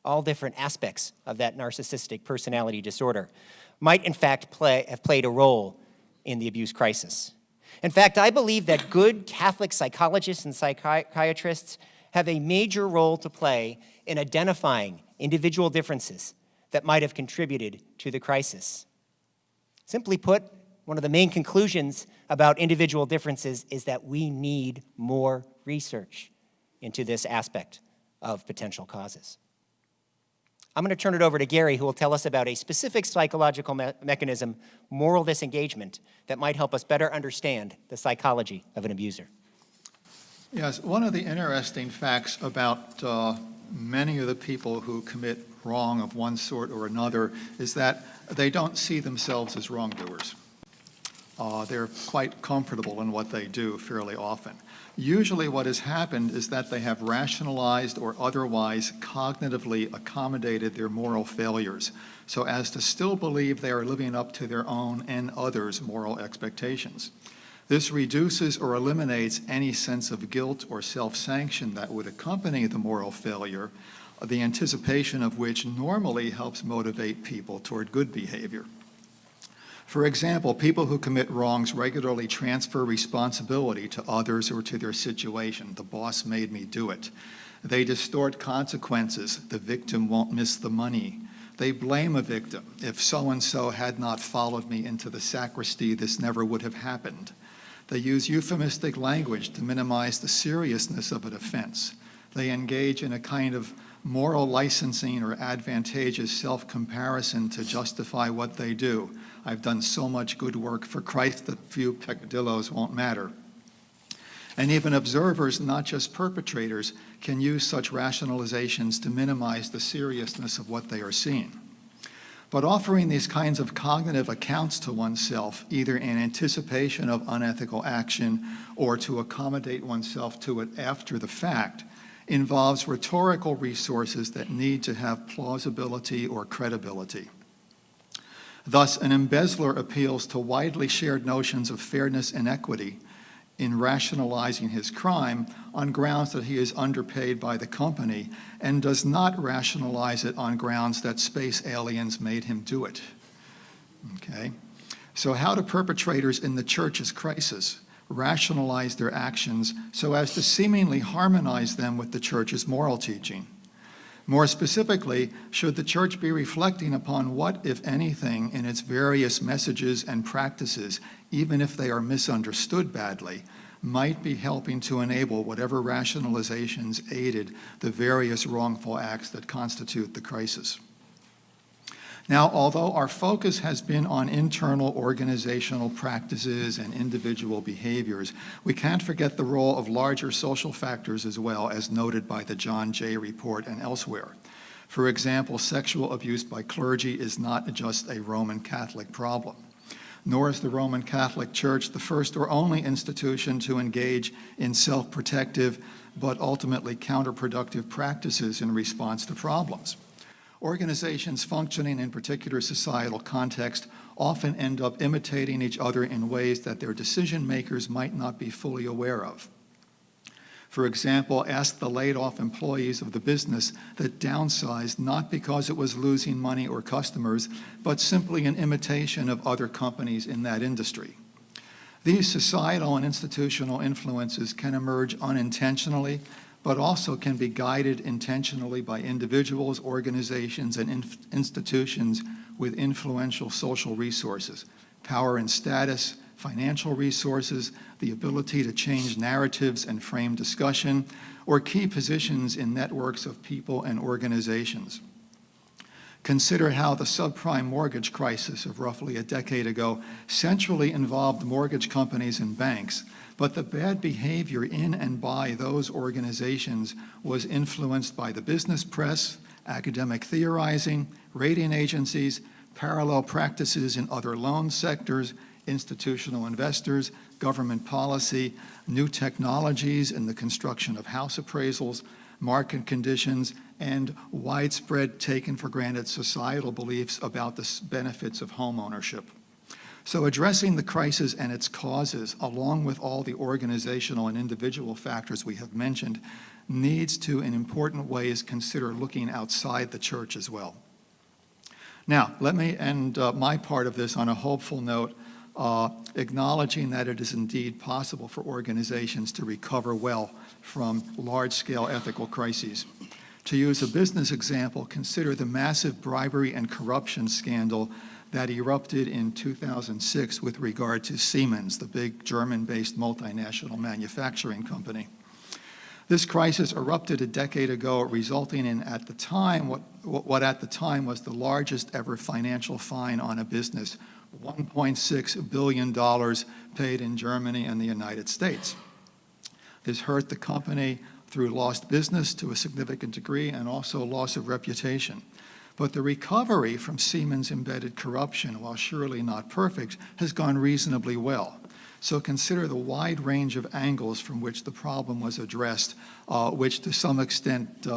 all different aspects of that narcissistic personality disorder, might in fact have played a role in the abuse crisis. In fact, I believe that good Catholic psychologists and psychiatrists have a major role to play in identifying individual differences that might have contributed to the crisis. Simply put, one of the main conclusions about individual differences is that we need more research into this aspect of potential causes. I'm going to turn it over to Gary, who will tell us about a specific psychological mechanism, moral disengagement, that might help us better understand the psychology of an abuser. Yes, one of the interesting facts about many of the people who commit wrong of one sort or another is that they don't see themselves as wrongdoers. They're quite comfortable in what they do fairly often. Usually what has happened is that they have rationalized or otherwise cognitively accommodated their moral failures so as to still believe they are living up to their own and others' moral expectations. This reduces or eliminates any sense of guilt or self-sanction that would accompany the moral failure, the anticipation of which normally helps motivate people toward good behavior. For example, people who commit wrongs regularly transfer responsibility to others or to their situation. The boss made me do it. They distort consequences. The victim won't miss the money. They blame a victim. If so-and-so had not followed me into the sacristy, this never would have happened. They use euphemistic language to minimize the seriousness of an offense. They engage in a kind of moral licensing or advantageous self-comparison to justify what they do. I've done so much good work for Christ that few peccadillos won't matter. And even observers, not just perpetrators, can use such rationalizations to minimize the seriousness of what they are seeing. But offering these kinds of cognitive accounts to oneself, either in anticipation of unethical action or to accommodate oneself to it after the fact, involves rhetorical resources that need to have plausibility or credibility. Thus, an embezzler appeals to widely shared notions of fairness and equity in rationalizing his crime on grounds that he is underpaid by the company and does not rationalize it on grounds that space aliens made him do it. Okay? So how do perpetrators in the church's crisis rationalize their actions so as to seemingly harmonize them with the church's moral teaching? More specifically, should the church be reflecting upon what, if anything, in its various messages and practices, even if they are misunderstood badly, might be helping to enable whatever rationalizations aided the various wrongful acts that constitute the crisis? Now, although our focus has been on internal organizational practices and individual behaviors, we can't forget the role of larger social factors as well, as noted by the John Jay report and elsewhere. For example, sexual abuse by clergy is not just a Roman Catholic problem, nor is the Roman Catholic Church the first or only institution to engage in self-protective but ultimately counterproductive practices in response to problems. Organizations functioning in particular societal context often end up imitating each other in ways that their decision makers might not be fully aware of. For example, ask the laid-off employees of the business that downsized not because it was losing money or customers, but simply an imitation of other companies in that industry. These societal and institutional influences can emerge unintentionally, but also can be guided intentionally by individuals, organizations, and institutions with influential social resources, power and status, financial resources, the ability to change narratives and frame discussion, or key positions in networks of people and organizations. Consider how the subprime mortgage crisis of roughly a decade ago centrally involved mortgage companies and banks, but the bad behavior in and by those organizations was influenced by the business press, academic theorizing, rating agencies, parallel practices in other loan sectors, institutional investors, government policy, new technologies in the construction of house appraisals, market conditions, and widespread taken-for-granted societal beliefs about the benefits of home ownership. So addressing the crisis and its causes, along with all the organizational and individual factors we have mentioned, needs to, in important ways, consider looking outside the church as well. Now, let me end my part of this on a hopeful note acknowledging that it is indeed possible for organizations to recover well from large-scale ethical crises. To use a business example, consider the massive bribery and corruption scandal that erupted in 2006 with regard to Siemens, the big German-based multinational manufacturing company. This crisis erupted a decade ago, resulting in, at the time, what at the time was the largest ever financial fine on a business, $1.6 billion paid in Germany and the United States. This hurt the company through lost business to a significant degree and also loss of reputation. But the recovery from Siemens' embedded corruption, while surely not perfect, has gone reasonably well. So consider the wide range of angles from which the problem was addressed, which to some extent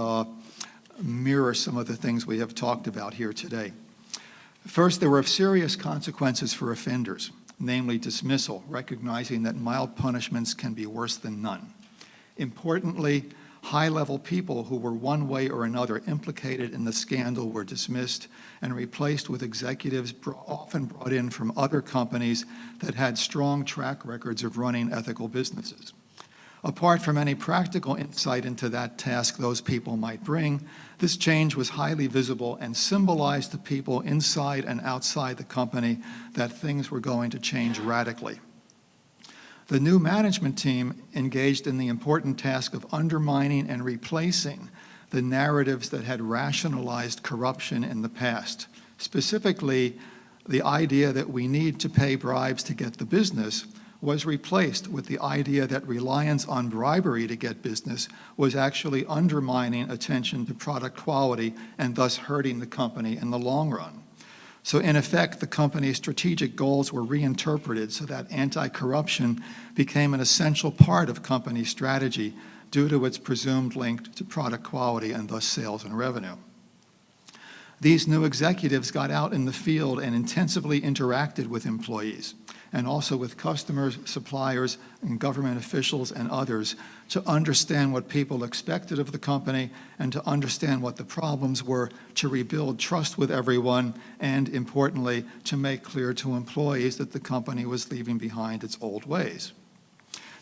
mirror some of the things we have talked about here today. First, there were serious consequences for offenders, namely dismissal, recognizing that mild punishments can be worse than none. Importantly, high-level people who were one way or another implicated in the scandal were dismissed and replaced with executives often brought in from other companies that had strong track records of running ethical businesses. Apart from any practical insight into that task those people might bring, this change was highly visible and symbolized to people inside and outside the company that things were going to change radically. The new management team engaged in the important task of undermining and replacing the narratives that had rationalized corruption in the past. Specifically, the idea that we need to pay bribes to get the business was replaced with the idea that reliance on bribery to get business was actually undermining attention to product quality and thus hurting the company in the long run. So in effect, the company's strategic goals were reinterpreted so that anti-corruption became an essential part of company strategy due to its presumed link to product quality and thus sales and revenue. These new executives got out in the field and intensively interacted with employees and also with customers, suppliers, and government officials and others to understand what people expected of the company and to understand what the problems were, to rebuild trust with everyone, and importantly, to make clear to employees that the company was leaving behind its old ways.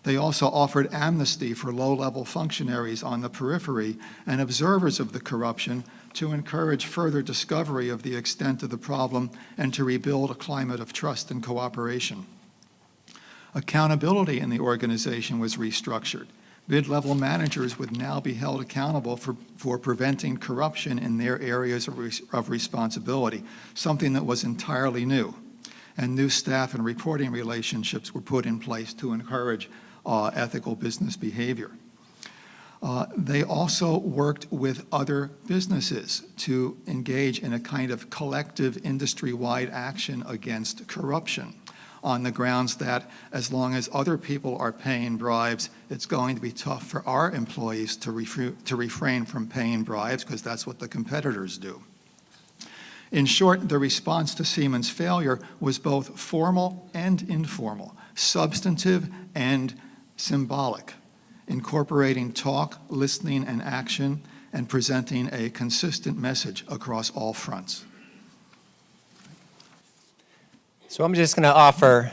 They also offered amnesty for low-level functionaries on the periphery and observers of the corruption to encourage further discovery of the extent of the problem and to rebuild a climate of trust and cooperation. Accountability in the organization was restructured. Mid-level managers would now be held accountable for preventing corruption in their areas of responsibility, something that was entirely new. And new staff and reporting relationships were put in place to encourage ethical business behavior. They also worked with other businesses to engage in a kind of collective industry-wide action against corruption on the grounds that as long as other people are paying bribes, it's going to be tough for our employees to refrain from paying bribes because that's what the competitors do. In short, the response to Siemens' failure was both formal and informal, substantive and symbolic, incorporating talk, listening, and action, and presenting a consistent message across all fronts. So I'm just going to offer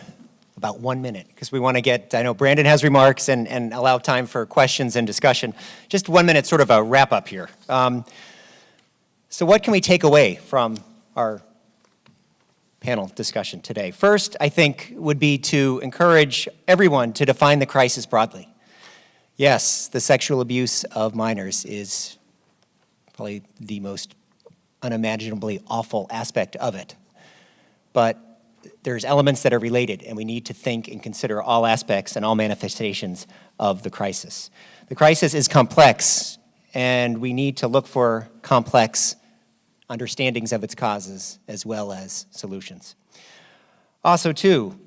about 1 minute because we want to get, I know Brandon has remarks and allow time for questions and discussion. Just 1 minute, sort of a wrap up here. So what can we take away from our panel discussion today? First, I think, would be to encourage everyone to define the crisis broadly. Yes, the sexual abuse of minors is probably the most unimaginably awful aspect of it. But there's elements that are related, and we need to think and consider all aspects and all manifestations of the crisis. The crisis is complex, and we need to look for complex understandings of its causes as well as solutions. Also, too,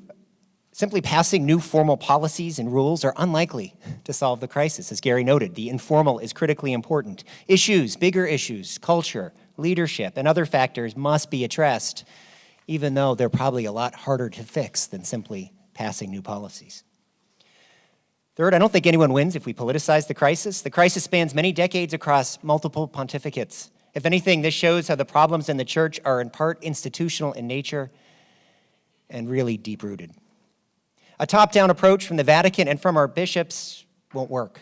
simply passing new formal policies and rules are unlikely to solve the crisis. As Gary noted, the informal is critically important. Issues, bigger issues, culture, leadership, and other factors must be addressed, even though they're probably a lot harder to fix than simply passing new policies. Third, I don't think anyone wins if we politicize the crisis. The crisis spans many decades across multiple pontificates. If anything, this shows how the problems in the church are in part institutional in nature, and really deep-rooted. A top-down approach from the Vatican and from our bishops won't work.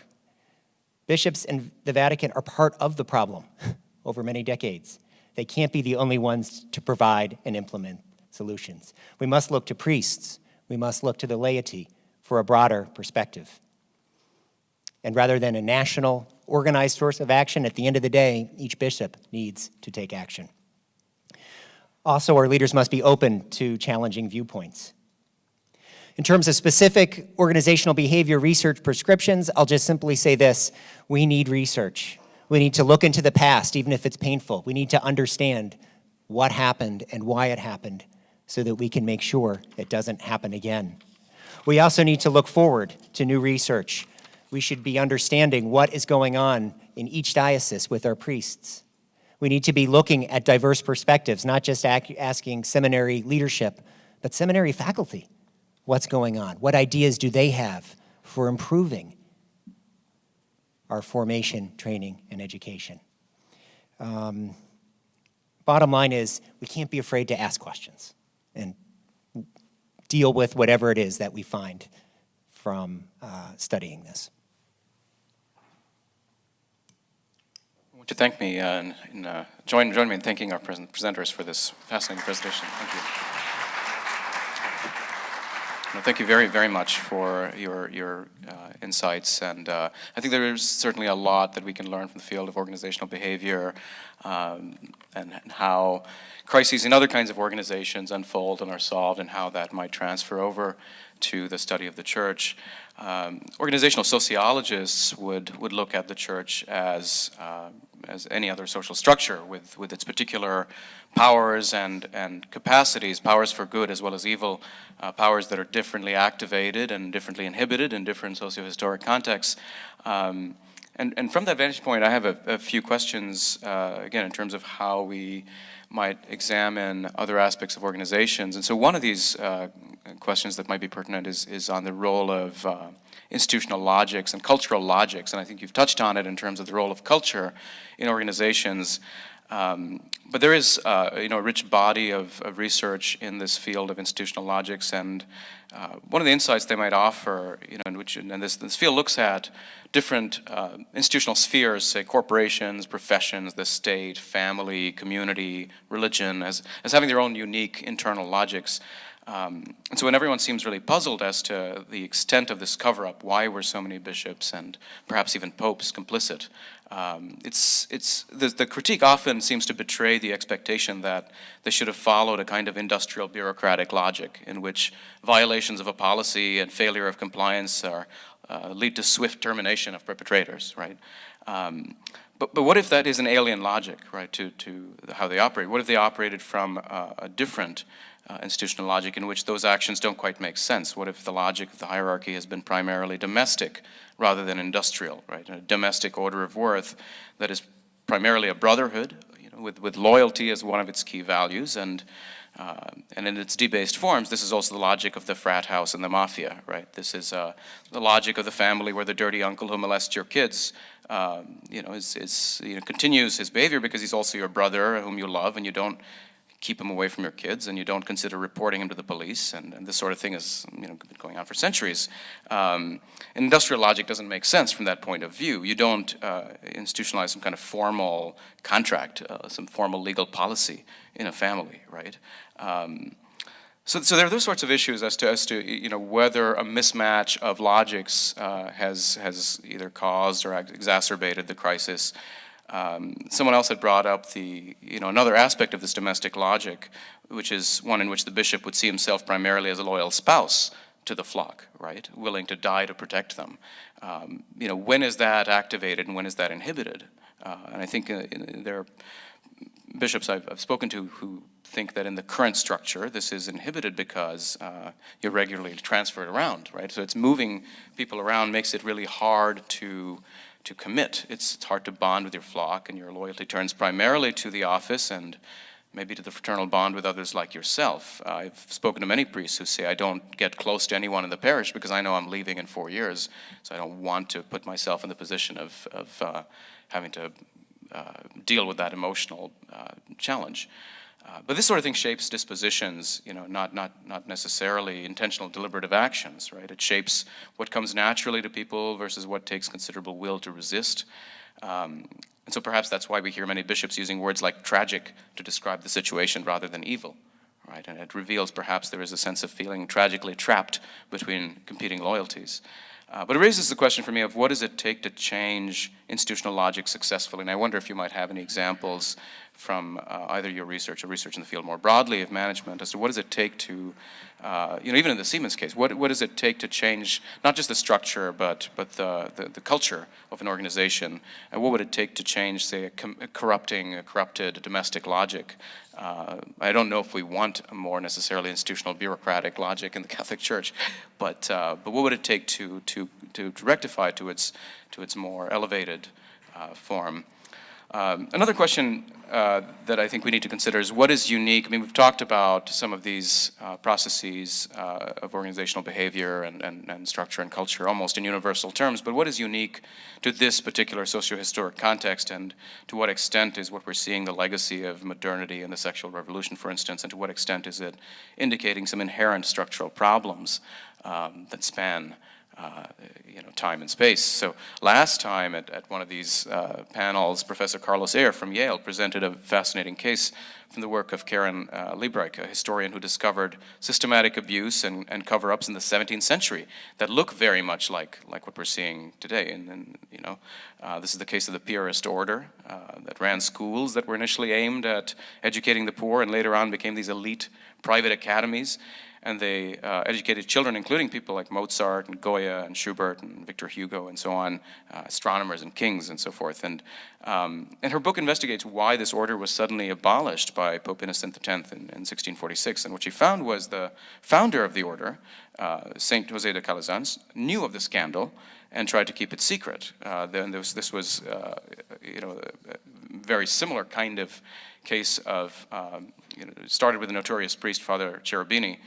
Bishops and the Vatican are part of the problem over many decades. They can't be the only ones to provide and implement solutions. We must look to priests. We must look to the laity for a broader perspective. And rather than a national, organized source of action, at the end of the day, each bishop needs to take action. Also, our leaders must be open to challenging viewpoints. In terms of specific organizational behavior research prescriptions, I'll just simply say this: we need research. We need to look into the past, even if it's painful. We need to understand what happened and why it happened so that we can make sure it doesn't happen again. We also need to look forward to new research. We should be understanding what is going on in each diocese with our priests. We need to be looking at diverse perspectives, not just asking seminary leadership, but seminary faculty what's going on. What ideas do they have for improving our formation, training, and education? Bottom line is, we can't be afraid to ask questions and deal with whatever it is that we find from studying this. I want to thank me and join me in thanking our presenters for this fascinating presentation. Thank you. Well, thank you very, very much for your insights, and I think there is certainly a lot that we can learn from the field of organizational behavior and how crises in other kinds of organizations unfold and are solved, and how that might transfer over to the study of the church. Organizational sociologists would look at the church as any other social structure with its particular powers and capacities, powers for good as well as evil, powers that are differently activated and differently inhibited in different socio-historic contexts. And from that vantage point, I have a few questions, again, in terms of how we might examine other aspects of organizations. And so one of these questions that might be pertinent is on the role of institutional logics and cultural logics, and I think you've touched on it in terms of the role of culture in organizations. But there is a rich body of research in this field of institutional logics, and one of the insights they might offer, and this field looks at different institutional spheres, say corporations, professions, the state, family, community, religion, as having their own unique internal logics. And so when everyone seems really puzzled as to the extent of this cover-up, why were so many bishops and perhaps even popes complicit, the critique often seems to betray the expectation that they should have followed a kind of industrial bureaucratic logic in which violations of a policy and failure of compliance lead to swift termination of perpetrators, right? But what if that is an alien logic, right, to how they operate? What if they operated from a different institutional logic in which those actions don't quite make sense? What if the logic of the hierarchy has been primarily domestic rather than industrial, right? A domestic order of worth that is primarily a brotherhood, with loyalty as one of its key values, and in its debased forms, this is also the logic of the frat house and the mafia, right? This is the logic of the family where the dirty uncle who molests your kids, continues his behavior because he's also your brother whom you love, and you don't keep him away from your kids, and you don't consider reporting him to the police, and this sort of thing has been going on for centuries. Industrial logic doesn't make sense from that point of view. You don't institutionalize some kind of formal contract, some formal legal policy in a family, right? So there are those sorts of issues as to whether a mismatch of logics has either caused or exacerbated the crisis. Someone else had brought up another aspect of this domestic logic, which is one in which the bishop would see himself primarily as a loyal spouse to the flock, right? Willing to die to protect them. When is that activated and when is that inhibited? And I think there are bishops I've spoken to who think that in the current structure, this is inhibited because you're regularly transferred around, right? So it's moving people around makes it really hard to commit. It's hard to bond with your flock, and your loyalty turns primarily to the office and maybe to the fraternal bond with others like yourself. I've spoken to many priests who say, I don't get close to anyone in the parish because I know I'm leaving in 4 years, so I don't want to put myself in the position of having to deal with that emotional challenge. But this sort of thing shapes dispositions, not necessarily intentional deliberative actions, right? It shapes what comes naturally to people versus what takes considerable will to resist. And so perhaps that's why we hear many bishops using words like tragic to describe the situation rather than evil, right? And it reveals perhaps there is a sense of feeling tragically trapped between competing loyalties. But it raises the question for me of what does it take to change institutional logic successfully? And I wonder if you might have any examples from either your research or research in the field more broadly of management as to what does it take to, even in the Siemens case, what does it take to change not just the structure but the culture of an organization? And what would it take to change, say, a corrupted domestic logic? I don't know if we want a more necessarily institutional bureaucratic logic in the Catholic Church, but what would it take to rectify to its more elevated form? Another question that I think we need to consider is what is unique. I mean, we've talked about some of these processes of organizational behavior and structure and culture almost in universal terms, but what is unique to this particular socio-historic context, and to what extent is what we're seeing the legacy of modernity and the sexual revolution, for instance, and to what extent is it indicating some inherent structural problems that span time and space. So last time at one of these panels, Professor Carlos Ayer from Yale presented a fascinating case from the work of Karen Liebreich, a historian who discovered systematic abuse and cover-ups in the 17th century that look very much like what we're seeing today. And this is the case of the Piarist order that ran schools that were initially aimed at educating the poor and later on became these elite private academies. And they educated children, including people like Mozart and Goya and Schubert and Victor Hugo and so on, astronomers and kings and so forth. And her book investigates why this order was suddenly abolished by Pope Innocent X in 1646. And what she found was the founder of the order, Saint José de Calazans, knew of the scandal and tried to keep it secret. Then this was a very similar kind of case of, it started with a notorious priest, Father Cherubini,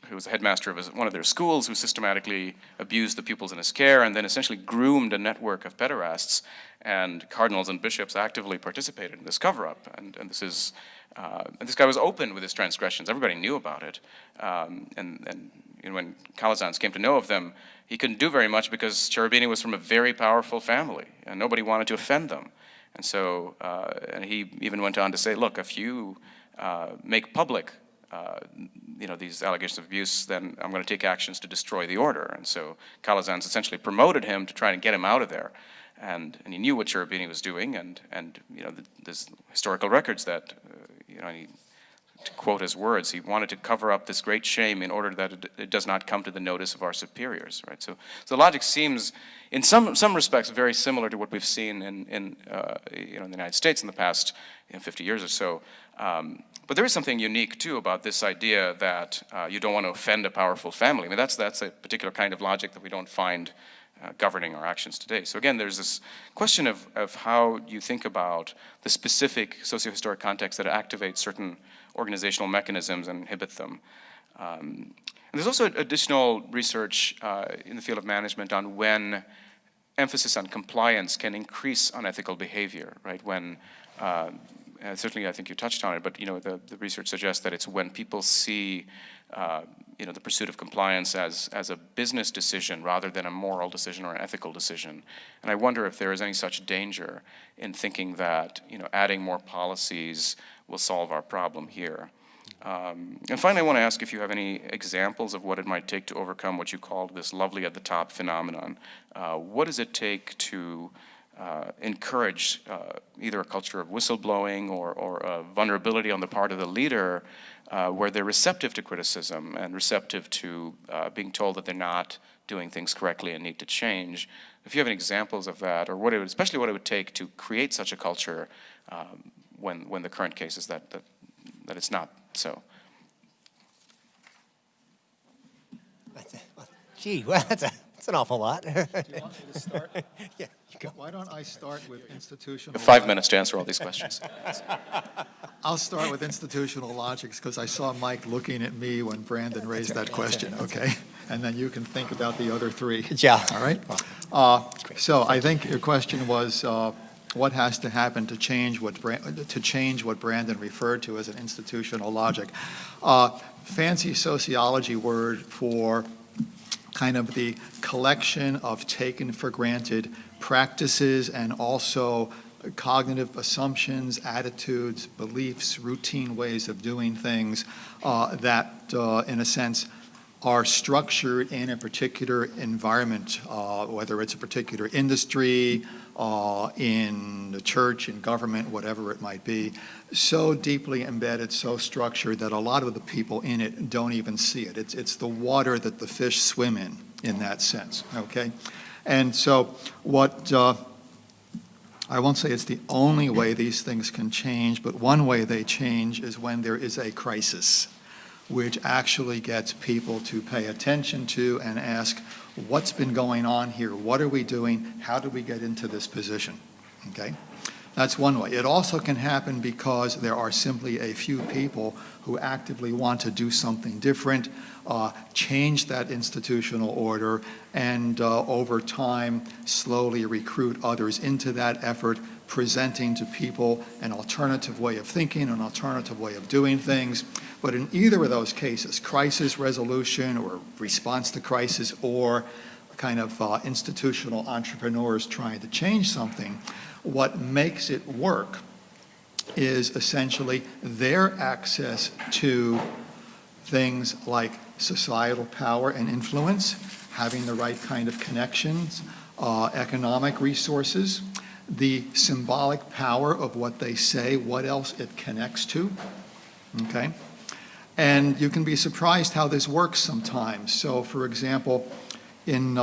who was the headmaster of one of their schools, who systematically abused the pupils in his care and then essentially groomed a network of pederasts, and cardinals and bishops actively participated in this cover-up. And this guy was open with his transgressions. Everybody knew about it. And when Calazans came to know of them, he couldn't do very much because Cherubini was from a very powerful family, and nobody wanted to offend them. And so, and he even went on to say, look, if you make public these allegations of abuse, then I'm going to take actions to destroy the order. And so Calazans essentially promoted him to try and get him out of there. And he knew what Cherubini was doing, and there's historical records that, to quote his words, he wanted to cover up this great shame in order that it does not come to the notice of our superiors, right? So the logic seems, in some respects, very similar to what we've seen in the United States in the past 50 years or so. But there is something unique, too, about this idea that you don't want to offend a powerful family. I mean, that's a particular kind of logic that we don't find governing our actions today. So again, there's this question of how you think about the specific socio-historic context that activates certain organizational mechanisms and inhibit them. And there's also additional research in the field of management on when emphasis on compliance can increase unethical behavior, right? When certainly, I think you touched on it, but the research suggests that it's when people see the pursuit of compliance as a business decision rather than a moral decision or an ethical decision. And I wonder if there is any such danger in thinking that adding more policies will solve our problem here. And finally, I want to ask if you have any examples of what it might take to overcome what you called this lovely at the top phenomenon. What does it take to encourage either a culture of whistleblowing or a vulnerability on the part of the leader where they're receptive to criticism and receptive to being told that they're not doing things correctly and need to change? If you have any examples of that, or especially what it would take to create such a culture when the current case is that it's not so. Gee, well, that's an awful lot. Do you want me to start? Yeah, you go. Why don't I start with institutional... You have 5 minutes to answer all these questions. I'll start with institutional logics because I saw Mike looking at me when Brandon raised that question, okay? And then you can think about the other three. Yeah. All right? So I think your question was What has to happen to change what Brandon referred to as an institutional logic? Fancy sociology word for kind of the collection of taken for granted practices and also cognitive assumptions, attitudes, beliefs, routine ways of doing things that, in a sense, are structured in a particular environment, whether it's a particular industry, in the church, in government, whatever it might be, so deeply embedded, so structured that a lot of the people in it don't even see it. It's the water that the fish swim in that sense, okay? And so what, I won't say it's the only way these things can change, but one way they change is when there is a crisis, which actually gets people to pay attention to and ask, what's been going on here? What are we doing? How did we get into this position? Okay? That's one way. It also can happen because there are simply a few people who actively want to do something different, change that institutional order, and over time slowly recruit others into that effort, presenting to people an alternative way of thinking, an alternative way of doing things. But in either of those cases, crisis resolution or response to crisis or kind of institutional entrepreneurs trying to change something, what makes it work is essentially their access to things like societal power and influence, having the right kind of connections, economic resources, the symbolic power of what they say, what else it connects to, okay? And you can be surprised how this works sometimes. So, for example, in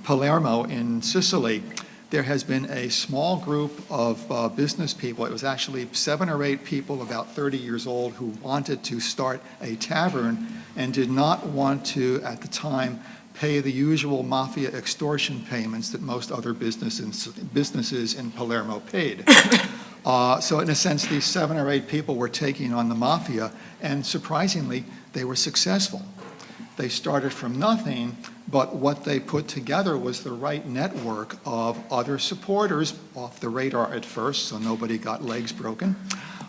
Palermo in Sicily, there has been a small group of business people. It was actually 7 or 8 people about 30 years old who wanted to start a tavern and did not want to, at the time, pay the usual mafia extortion payments that most other businesses in Palermo paid. So in a sense, these 7 or 8 people were taking on the mafia, and surprisingly, they were successful. They started from nothing, but what they put together was the right network of other supporters, off the radar at first, so nobody got legs broken.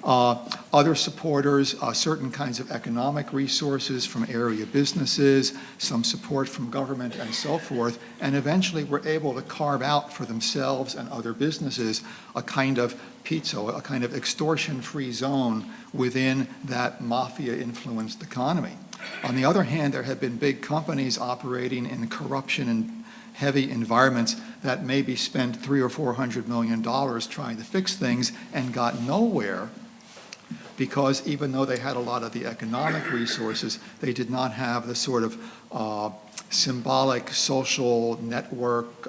Other supporters, certain kinds of economic resources from area businesses, some support from government and so forth, and eventually were able to carve out for themselves and other businesses a kind of pizzo, a kind of extortion-free zone within that mafia-influenced economy. On the other hand, there have been big companies operating in corruption and heavy environments that maybe spent $300 or $400 million trying to fix things and got nowhere, because even though they had a lot of the economic resources, they did not have the sort of symbolic social network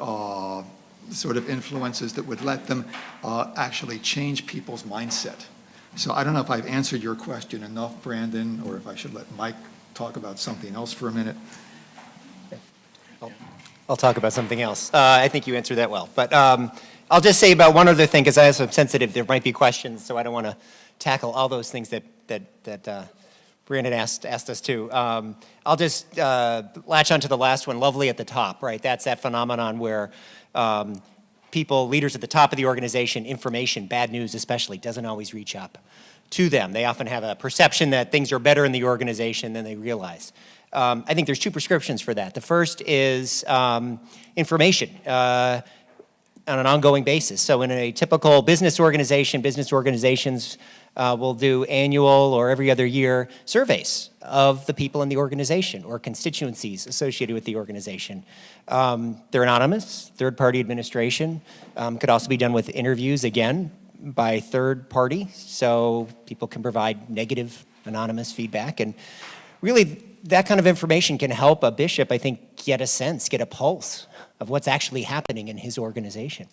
sort of influences that would let them actually change people's mindset. So I don't know if I've answered your question enough, Brandon, or if I should let Mike talk about something else for a minute. I'll talk about something else. I think you answered that well. But I'll just say about one other thing, because I am sensitive. There might be questions, so I don't want to tackle all those things that Brandon asked us to. I'll just latch onto the last one, lovely at the top, right? That's that phenomenon where people, leaders at the top of the organization, information, bad news especially, doesn't always reach up to them. They often have a perception that things are better in the organization than they realize. I think there's 2 prescriptions for that. The first is information on an ongoing basis. So in a typical business organizations will do annual or every other year surveys of the people in the organization or constituencies associated with the organization. They're anonymous, third-party administration. Could also be done with interviews, again, by third party, so people can provide negative anonymous feedback. And really, that kind of information can help a bishop, I think, get a pulse of what's actually happening in his organization.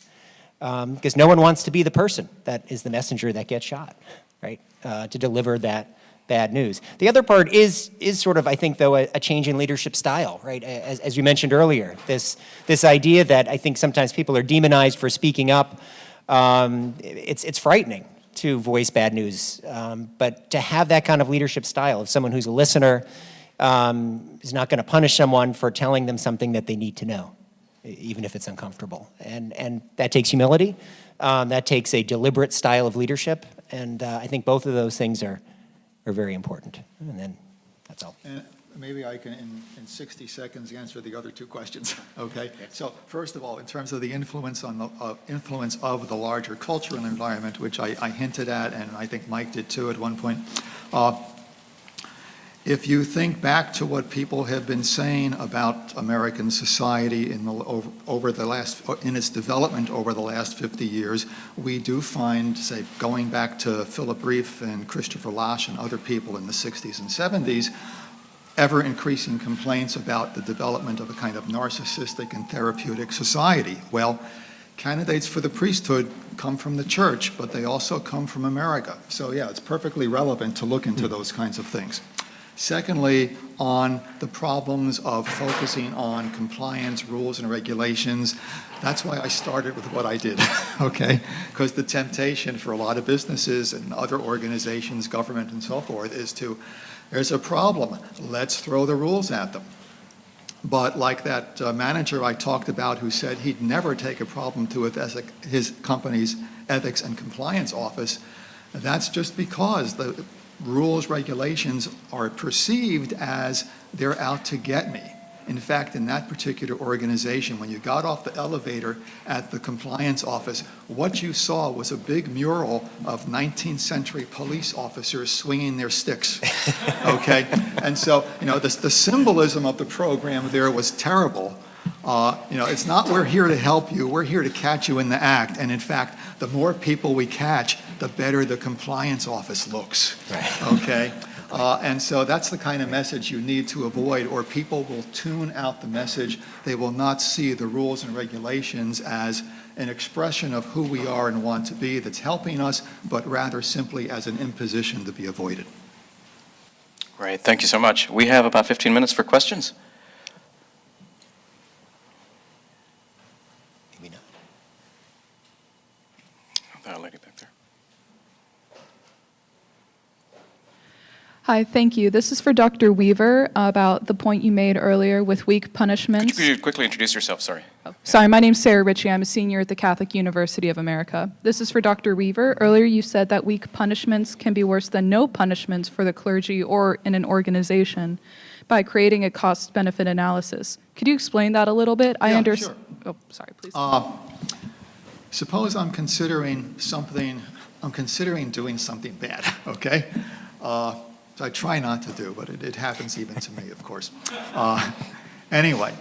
Because no one wants to be the person that is the messenger that gets shot, right, to deliver that bad news. The other part is sort of, I think, though, a change in leadership style, right? As we mentioned earlier, this idea that I think sometimes people are demonized for speaking up. It's frightening to voice bad news, but to have that kind of leadership style of someone who's a listener, is not going to punish someone for telling them something that they need to know. even if it's uncomfortable. And that takes humility. That takes a deliberate style of leadership. And I think both of those things are very important. And then that's all. And maybe I can, in 60 seconds, answer the other two questions, okay? So first of all, in terms of the influence of the larger cultural environment, which I hinted at, and I think Mike did too at one point, if you think back to what people have been saying about American society in its development over the last 50 years, we do find, say, going back to Philip Rieff and Christopher Lasch and other people in the 60s and 70s, ever-increasing complaints about the development of a kind of narcissistic and therapeutic society. Well, candidates for the priesthood come from the church, but they also come from America. So yeah, it's perfectly relevant to look into those kinds of things. Secondly, on the problems of focusing on compliance, rules, and regulations, that's why I started with what I did, okay? Because the temptation for a lot of businesses and other organizations, government and so forth, is to, there's a problem, let's throw the rules at them. But like that manager I talked about who said he'd never take a problem to his company's ethics and compliance office, that's just because the rules, regulations are perceived as they're out to get me. In fact, in that particular organization, when you got off the elevator at the compliance office, what you saw was a big mural of 19th century police officers swinging their sticks, okay? And so, the symbolism of the program there was terrible. It's not we're here to help you, we're here to catch you in the act. And in fact, the more people we catch, the better the compliance office looks, Right. okay? And so that's the kind of message you need to avoid, or people will tune out the message. They will not see the rules and regulations as an expression of who we are and want to be that's helping us, but rather simply as an imposition to be avoided. Great, thank you so much. We have about 15 minutes for questions. Maybe not. That lady back there. Hi, thank you. This is for Dr. Weaver about the point you made earlier with weak punishments. Could you quickly introduce yourself? Sorry. Sorry, my name's Sarah Ritchie. I'm a senior at the Catholic University of America. This is for Dr. Weaver. Earlier you said that weak punishments can be worse than no punishments for the clergy or in an organization by creating a cost-benefit analysis. Could you explain that a little bit? Sure. Oh, sorry, please. Suppose I'm considering doing something bad, okay? I try not to do, but it happens even to me, of course. Anyway,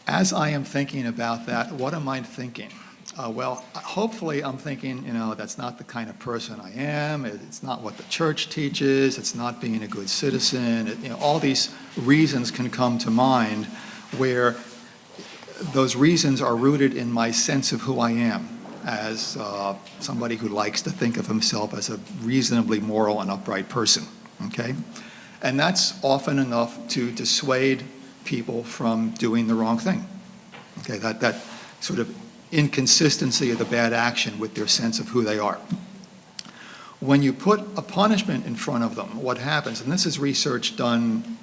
as I am thinking about that, what am I thinking? Well, hopefully I'm thinking, that's not the kind of person I am. It's not what the church teaches. It's not being a good citizen. All these reasons can come to mind where those reasons are rooted in my sense of who I am as somebody who likes to think of himself as a reasonably moral and upright person, okay? And that's often enough to dissuade people from doing the wrong thing, okay? That sort of inconsistency of the bad action with their sense of who they are. When you put a punishment in front of them, what happens, and this is research done,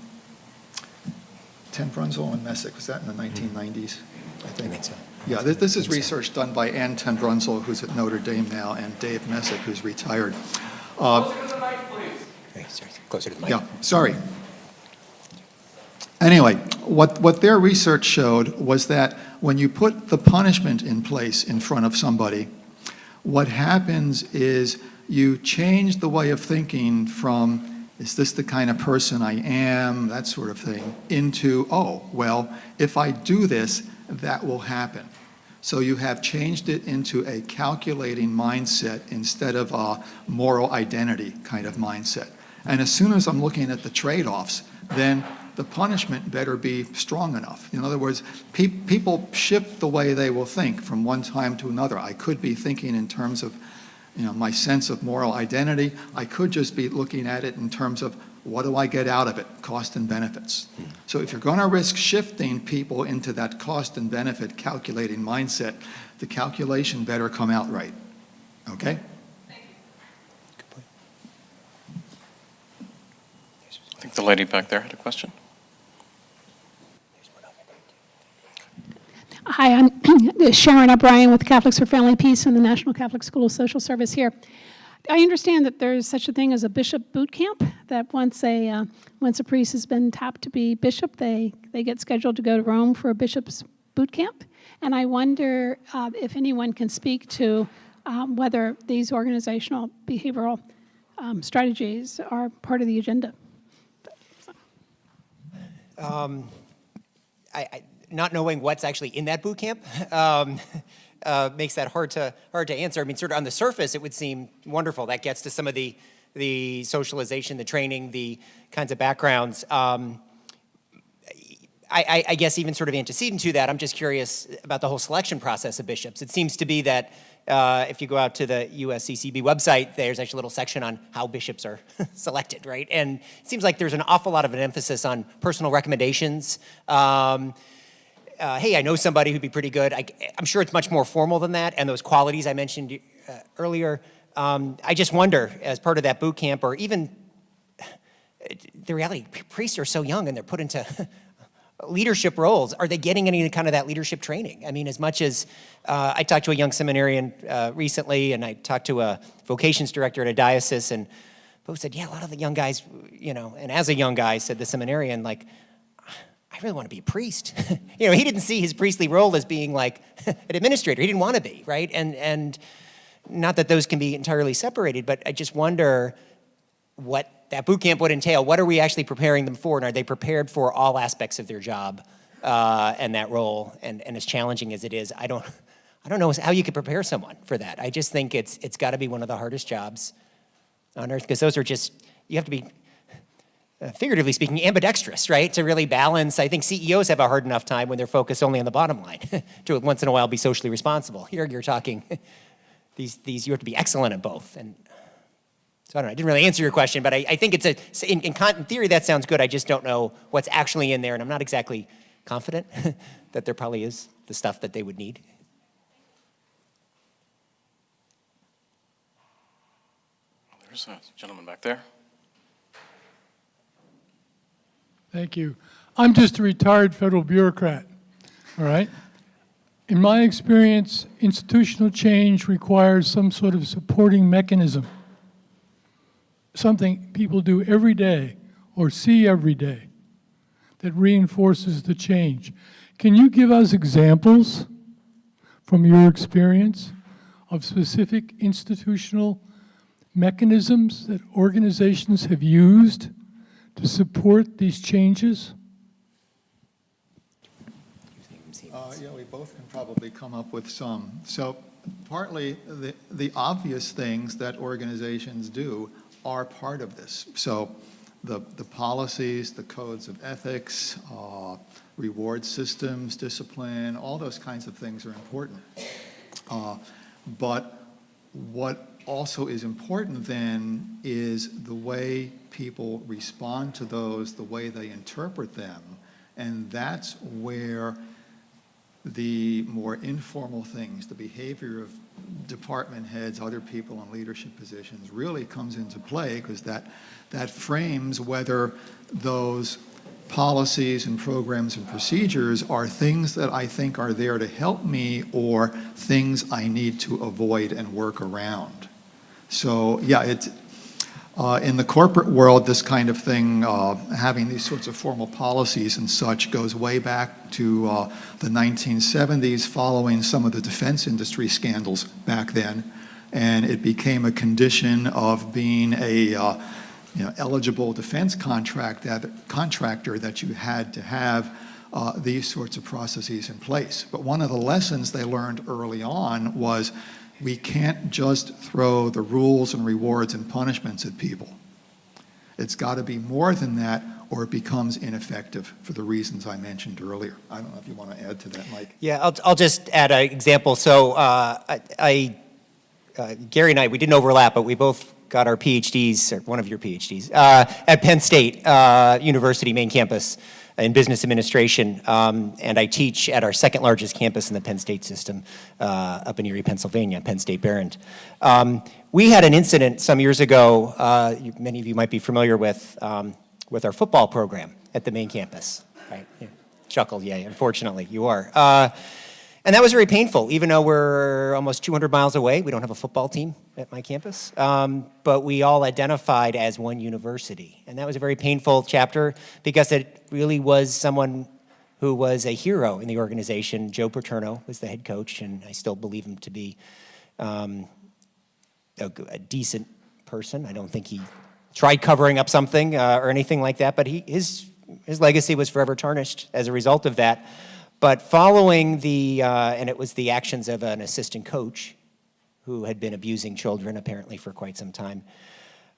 Ten Brunzel and Messick, was that in the 1990s? I think so. Yeah, this is research done by Ann Ten Brunzel, who's at Notre Dame now, and Dave Messick, who's retired. Closer to the mic, please. Okay, sorry. Closer to the mic. Yeah, sorry. Anyway, what their research showed was that when you put the punishment in place in front of somebody, what happens is you change the way of thinking from, is this the kind of person I am, that sort of thing, into, oh, well, if I do this, that will happen. So you have changed it into a calculating mindset instead of a moral identity kind of mindset. And as soon as I'm looking at the trade-offs, then the punishment better be strong enough. In other words, people shift the way they will think from one time to another. I could be thinking in terms of my sense of moral identity. I could just be looking at it in terms of what do I get out of it, cost and benefits. So if you're going to risk shifting people into that cost and benefit calculating mindset, the calculation better come out right. Okay? Good point. I think the lady back there had a question. There's one over there. Hi, I'm Sharon O'Brien with Catholics for Family Peace and the National Catholic School of Social Service here. I understand that there's such a thing as a bishop boot camp, that once a priest has been tapped to be bishop, they get scheduled to go to Rome for a bishop's boot camp. And I wonder if anyone can speak to whether these organizational behavioral strategies are part of the agenda. Not knowing what's actually in that boot camp makes that hard to answer. I mean, sort of on the surface, it would seem wonderful. That gets to some of the socialization, the training, the kinds of backgrounds. I guess even sort of antecedent to that, I'm just curious about the whole selection process of bishops. It seems to be that if you go out to the USCCB website, there's actually a little section on how bishops are selected, right? And it seems like there's an awful lot of an emphasis on personal recommendations. Hey, I know somebody who'd be pretty good. I'm sure it's much more formal than that, and those qualities I mentioned earlier. I just wonder, as part of that boot camp, or even the reality, priests are so young and they're put into leadership roles. Are they getting any kind of that leadership training? I mean, as much as I talked to a young seminarian recently, and I talked to a vocations director at a diocese, and both said, yeah, a lot of the young guys, and as a young guy, said the seminarian, like, I really want to be a priest. He didn't see his priestly role as being like an administrator. He didn't want to be, right? And not that those can be entirely separated, but I just wonder what that boot camp would entail. What are we actually preparing them for? And are they prepared for all aspects of their job and that role? And as challenging as it is, I don't know how you could prepare someone for that. I just think it's got to be one of the hardest jobs on earth, because those are just, you have to be, figuratively speaking, ambidextrous, right? To really balance. I think CEOs have a hard enough time when they're focused only on the bottom line to once in a while be socially responsible. Here you're talking, these you have to be excellent at both. And so I don't know, I didn't really answer your question, but I think it's in theory that sounds good. I just don't know what's actually in there, and I'm not exactly confident that there probably is the stuff that they would need. There's a gentleman back there. Thank you. I'm just a retired federal bureaucrat, all right? In my experience, institutional change requires some sort of supporting mechanism, something people do every day or see every day that reinforces the change. Can you give us examples from your experience of specific institutional mechanisms that organizations have used to support these changes? Yeah, we both can probably come up with some. So partly the obvious things that organizations do are part of this. So the policies, the codes of ethics, reward systems, discipline, all those kinds of things are important. But what also is important then is the way people respond to those, the way they interpret them. And that's where the more informal things, the behavior of department heads, other people in leadership positions really comes into play, because that frames whether those policies and programs and procedures are things that I think are there to help me or things I need to avoid and work around. So yeah, it's in the corporate world, this kind of thing, having these sorts of formal policies and such, goes way back to the 1970s, following some of the defense industry scandals back then, and it became a condition of being a eligible defense contractor that you had to have these sorts of processes in place. But one of the lessons they learned early on was we can't just throw the rules and rewards and punishments at people. It's got to be more than that, or it becomes ineffective for the reasons I mentioned earlier. I don't know if you want to add to that, Mike. Yeah, I'll just add an example. So Gary and I, we didn't overlap, but we both got our PhDs, or one of your PhDs, at Penn State University main campus in business administration, and I teach at our second largest campus in the Penn State system up in Erie, Pennsylvania, Penn State Behrend. We had an incident some years ago, many of you might be familiar with our football program at the main campus, right? Yeah. Chuckle, yeah, unfortunately, you are. And that was very painful, even though we're almost 200 miles away. We don't have a football team at my campus, but we all identified as one university. And that was a very painful chapter because it really was someone who was a hero in the organization. Joe Paterno was the head coach, and I still believe him to be a decent person. I don't think he tried covering up something or anything like that, but his legacy was forever tarnished as a result of that. But following and it was the actions of an assistant coach who had been abusing children apparently for quite some time.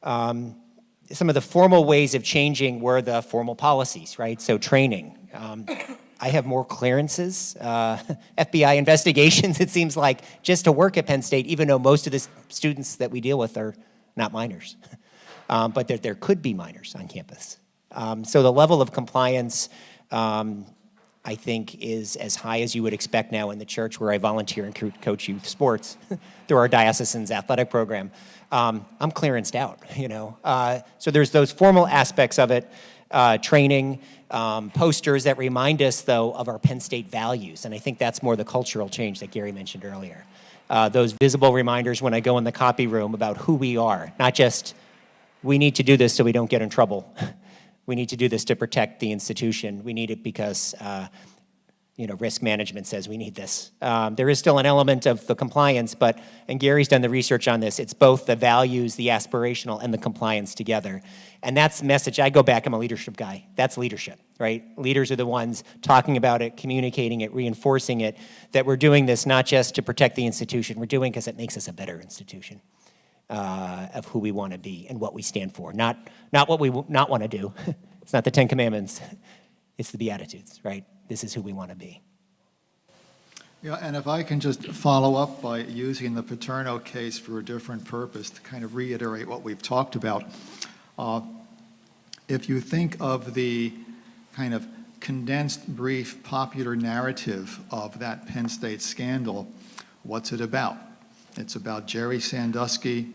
Some of the formal ways of changing were the formal policies, right? So training. I have more clearances, FBI investigations, it seems like, just to work at Penn State, even though most of the students that we deal with are not minors. But there could be minors on campus. So the level of compliance, I think, is as high as you would expect now in the church where I volunteer and coach youth sports through our diocesan's athletic program. I'm clearanced out, you know. So there's those formal aspects of it, training, posters that remind us, though, of our Penn State values. And I think that's more the cultural change that Gary mentioned earlier. Those visible reminders when I go in the copy room about who we are, not just we need to do this so we don't get in trouble. We need to do this to protect the institution. We need it because, risk management says we need this. There is still an element of the compliance, and Gary's done the research on this, it's both the values, the aspirational, and the compliance together. And that's the message. I go back, I'm a leadership guy. That's leadership, right? Leaders are the ones talking about it, communicating it, reinforcing it, that we're doing this not just to protect the institution, we're doing because it makes us a better institution. Of who we want to be and what we stand for. Not what we not want to do. It's not the Ten Commandments. It's the Beatitudes, right? This is who we want to be. Yeah, and if I can just follow up by using the Paterno case for a different purpose to kind of reiterate what we've talked about. If you think of the kind of condensed, brief, popular narrative of that Penn State scandal, what's it about? It's about Jerry Sandusky,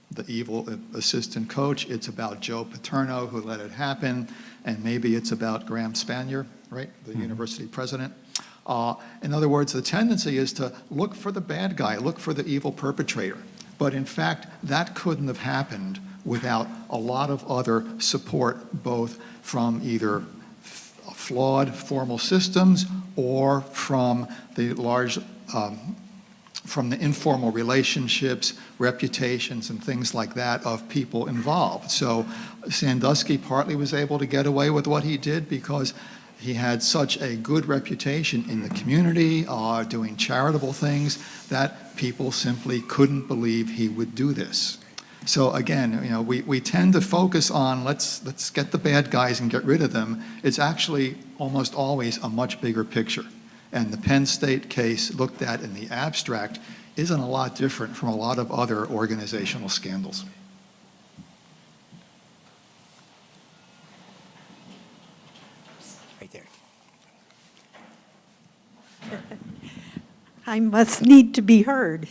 the evil assistant coach. It's about Joe Paterno, who let it happen. And maybe it's about Graham Spanier, right, the university president. In other words, the tendency is to look for the bad guy, look for the evil perpetrator. But in fact, that couldn't have happened without a lot of other support, both from either flawed formal systems or from the large from the informal relationships, reputations, and things like that of people involved. So Sandusky partly was able to get away with what he did because he had such a good reputation in the community, doing charitable things, that people simply couldn't believe he would do this. So again, we tend to focus on let's get the bad guys and get rid of them. It's actually almost always a much bigger picture. And the Penn State case, looked at in the abstract, isn't a lot different from a lot of other organizational scandals. Right there. I must need to be heard.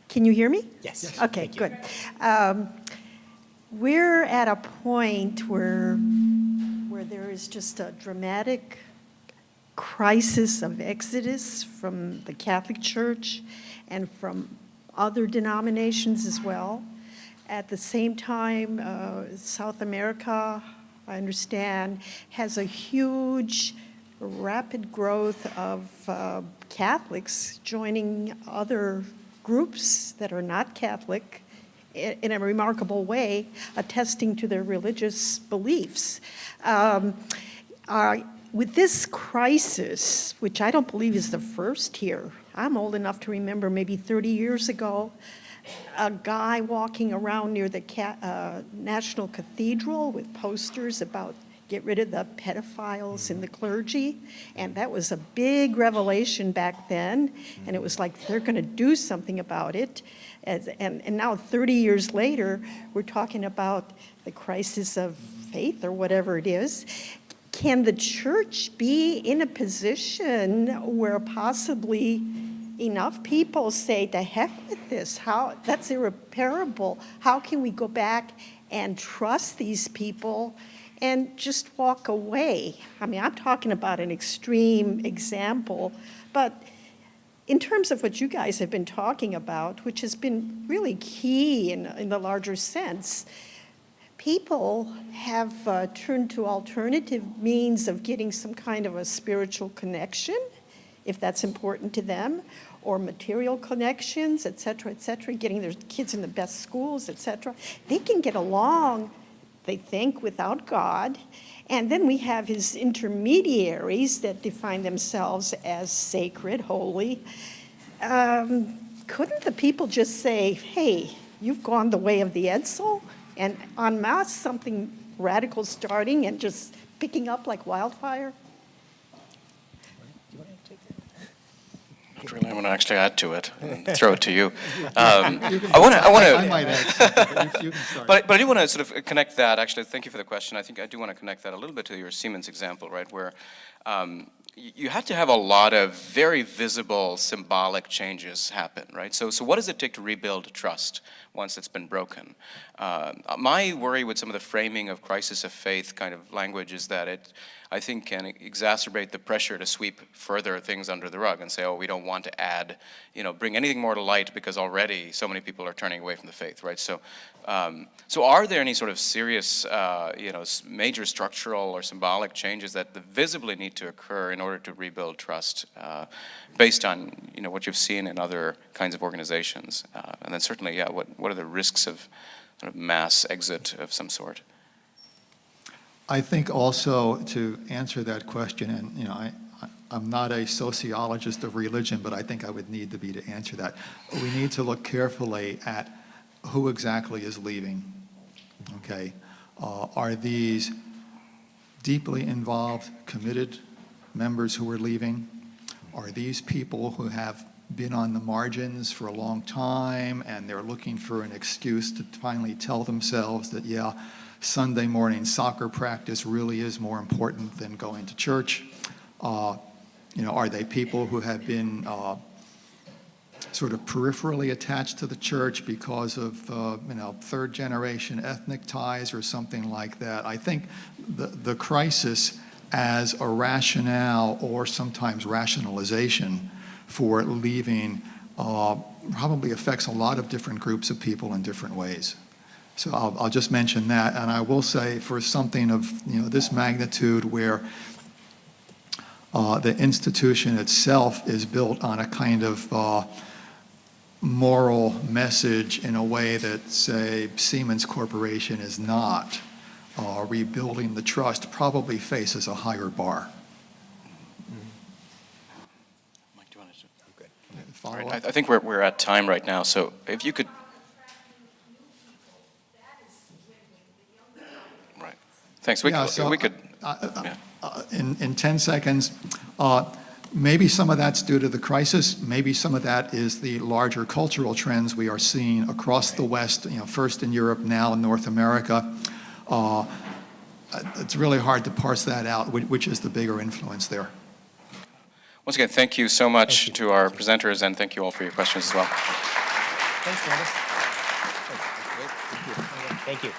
Can you hear me? Yes. Okay, Thank you. good. We're at a point where there is just a dramatic crisis of exodus from the Catholic Church and from other denominations as well. At the same time, South America, I understand, has a huge, rapid growth of Catholics joining other groups that are not Catholic in a remarkable way, attesting to their religious beliefs. With this crisis, which I don't believe is the first here, I'm old enough to remember maybe 30 years ago, a guy walking around near the National Cathedral with posters about get rid of the pedophiles in the clergy, and that was a big revelation back then, and it was like they're going to do something about it. And now 30 years later, we're talking about the crisis of faith or whatever it is. Can the church be in a position where possibly enough people say, to heck with this, that's irreparable. How can we go back and trust these people and just walk away. I mean, I'm talking about an extreme example, but in terms of what you guys have been talking about, which has been really key in the larger sense, people have turned to alternative means of getting some kind of a spiritual connection, if that's important to them, or material connections, et cetera, getting their kids in the best schools, et cetera. They can get along, they think, without God. And then we have his intermediaries that define themselves as sacred, holy. Couldn't the people just say, hey, you've gone the way of the Edsel? And en masse, something radical starting and just picking up like wildfire? Not really. I want to actually add to it and throw it to you. I want I to. might add something, but you can start. But I do want to sort of connect that, actually, thank you for the question. I think I do want to connect that a little bit to your Siemens example, right, where you had to have a lot of very visible symbolic changes happen, right? So what does it take to rebuild trust once it's been broken? My worry with some of the framing of crisis of faith kind of language is that it, I think, can exacerbate the pressure to sweep further things under the rug and say, oh, we don't want to add, bring anything more to light because already so many people are turning away from the faith, right? So are there any sort of serious, major structural or symbolic changes that visibly need to occur in order to rebuild trust based on, what you've seen in other kinds of organizations? And then certainly, what are the risks of sort of mass exit of some sort? I think also to answer that question, and I'm not a sociologist of religion, but I think I would need to be to answer that. We need to look carefully at who exactly is leaving. Okay, are these deeply involved, committed members who are leaving? Are these people who have been on the margins for a long time and they're looking for an excuse to finally tell themselves that, yeah, Sunday morning soccer practice really is more important than going to church? Are they people who have been sort of peripherally attached to the church because of third generation ethnic ties or something like that? I think the crisis as a rationale or sometimes rationalization for leaving probably affects a lot of different groups of people in different ways. So I'll just mention that, and I will say for something of this magnitude where the institution itself is built on a kind of moral message in a way that, say, Siemens Corporation is not, rebuilding the trust probably faces a higher bar. Mike, do you want to? Follow All up? right, I think we're at time right now, so if you could. Right. Thanks. We could. Yeah. In 10 seconds, maybe some of that's due to the crisis. Maybe some of that is the larger cultural trends we are seeing across the West, first in Europe, now in North America. It's really hard to parse that out, which is the bigger influence there. Once again, thank you so much to our presenters, and thank you all for your questions as well. Thanks, Candace. Thank you.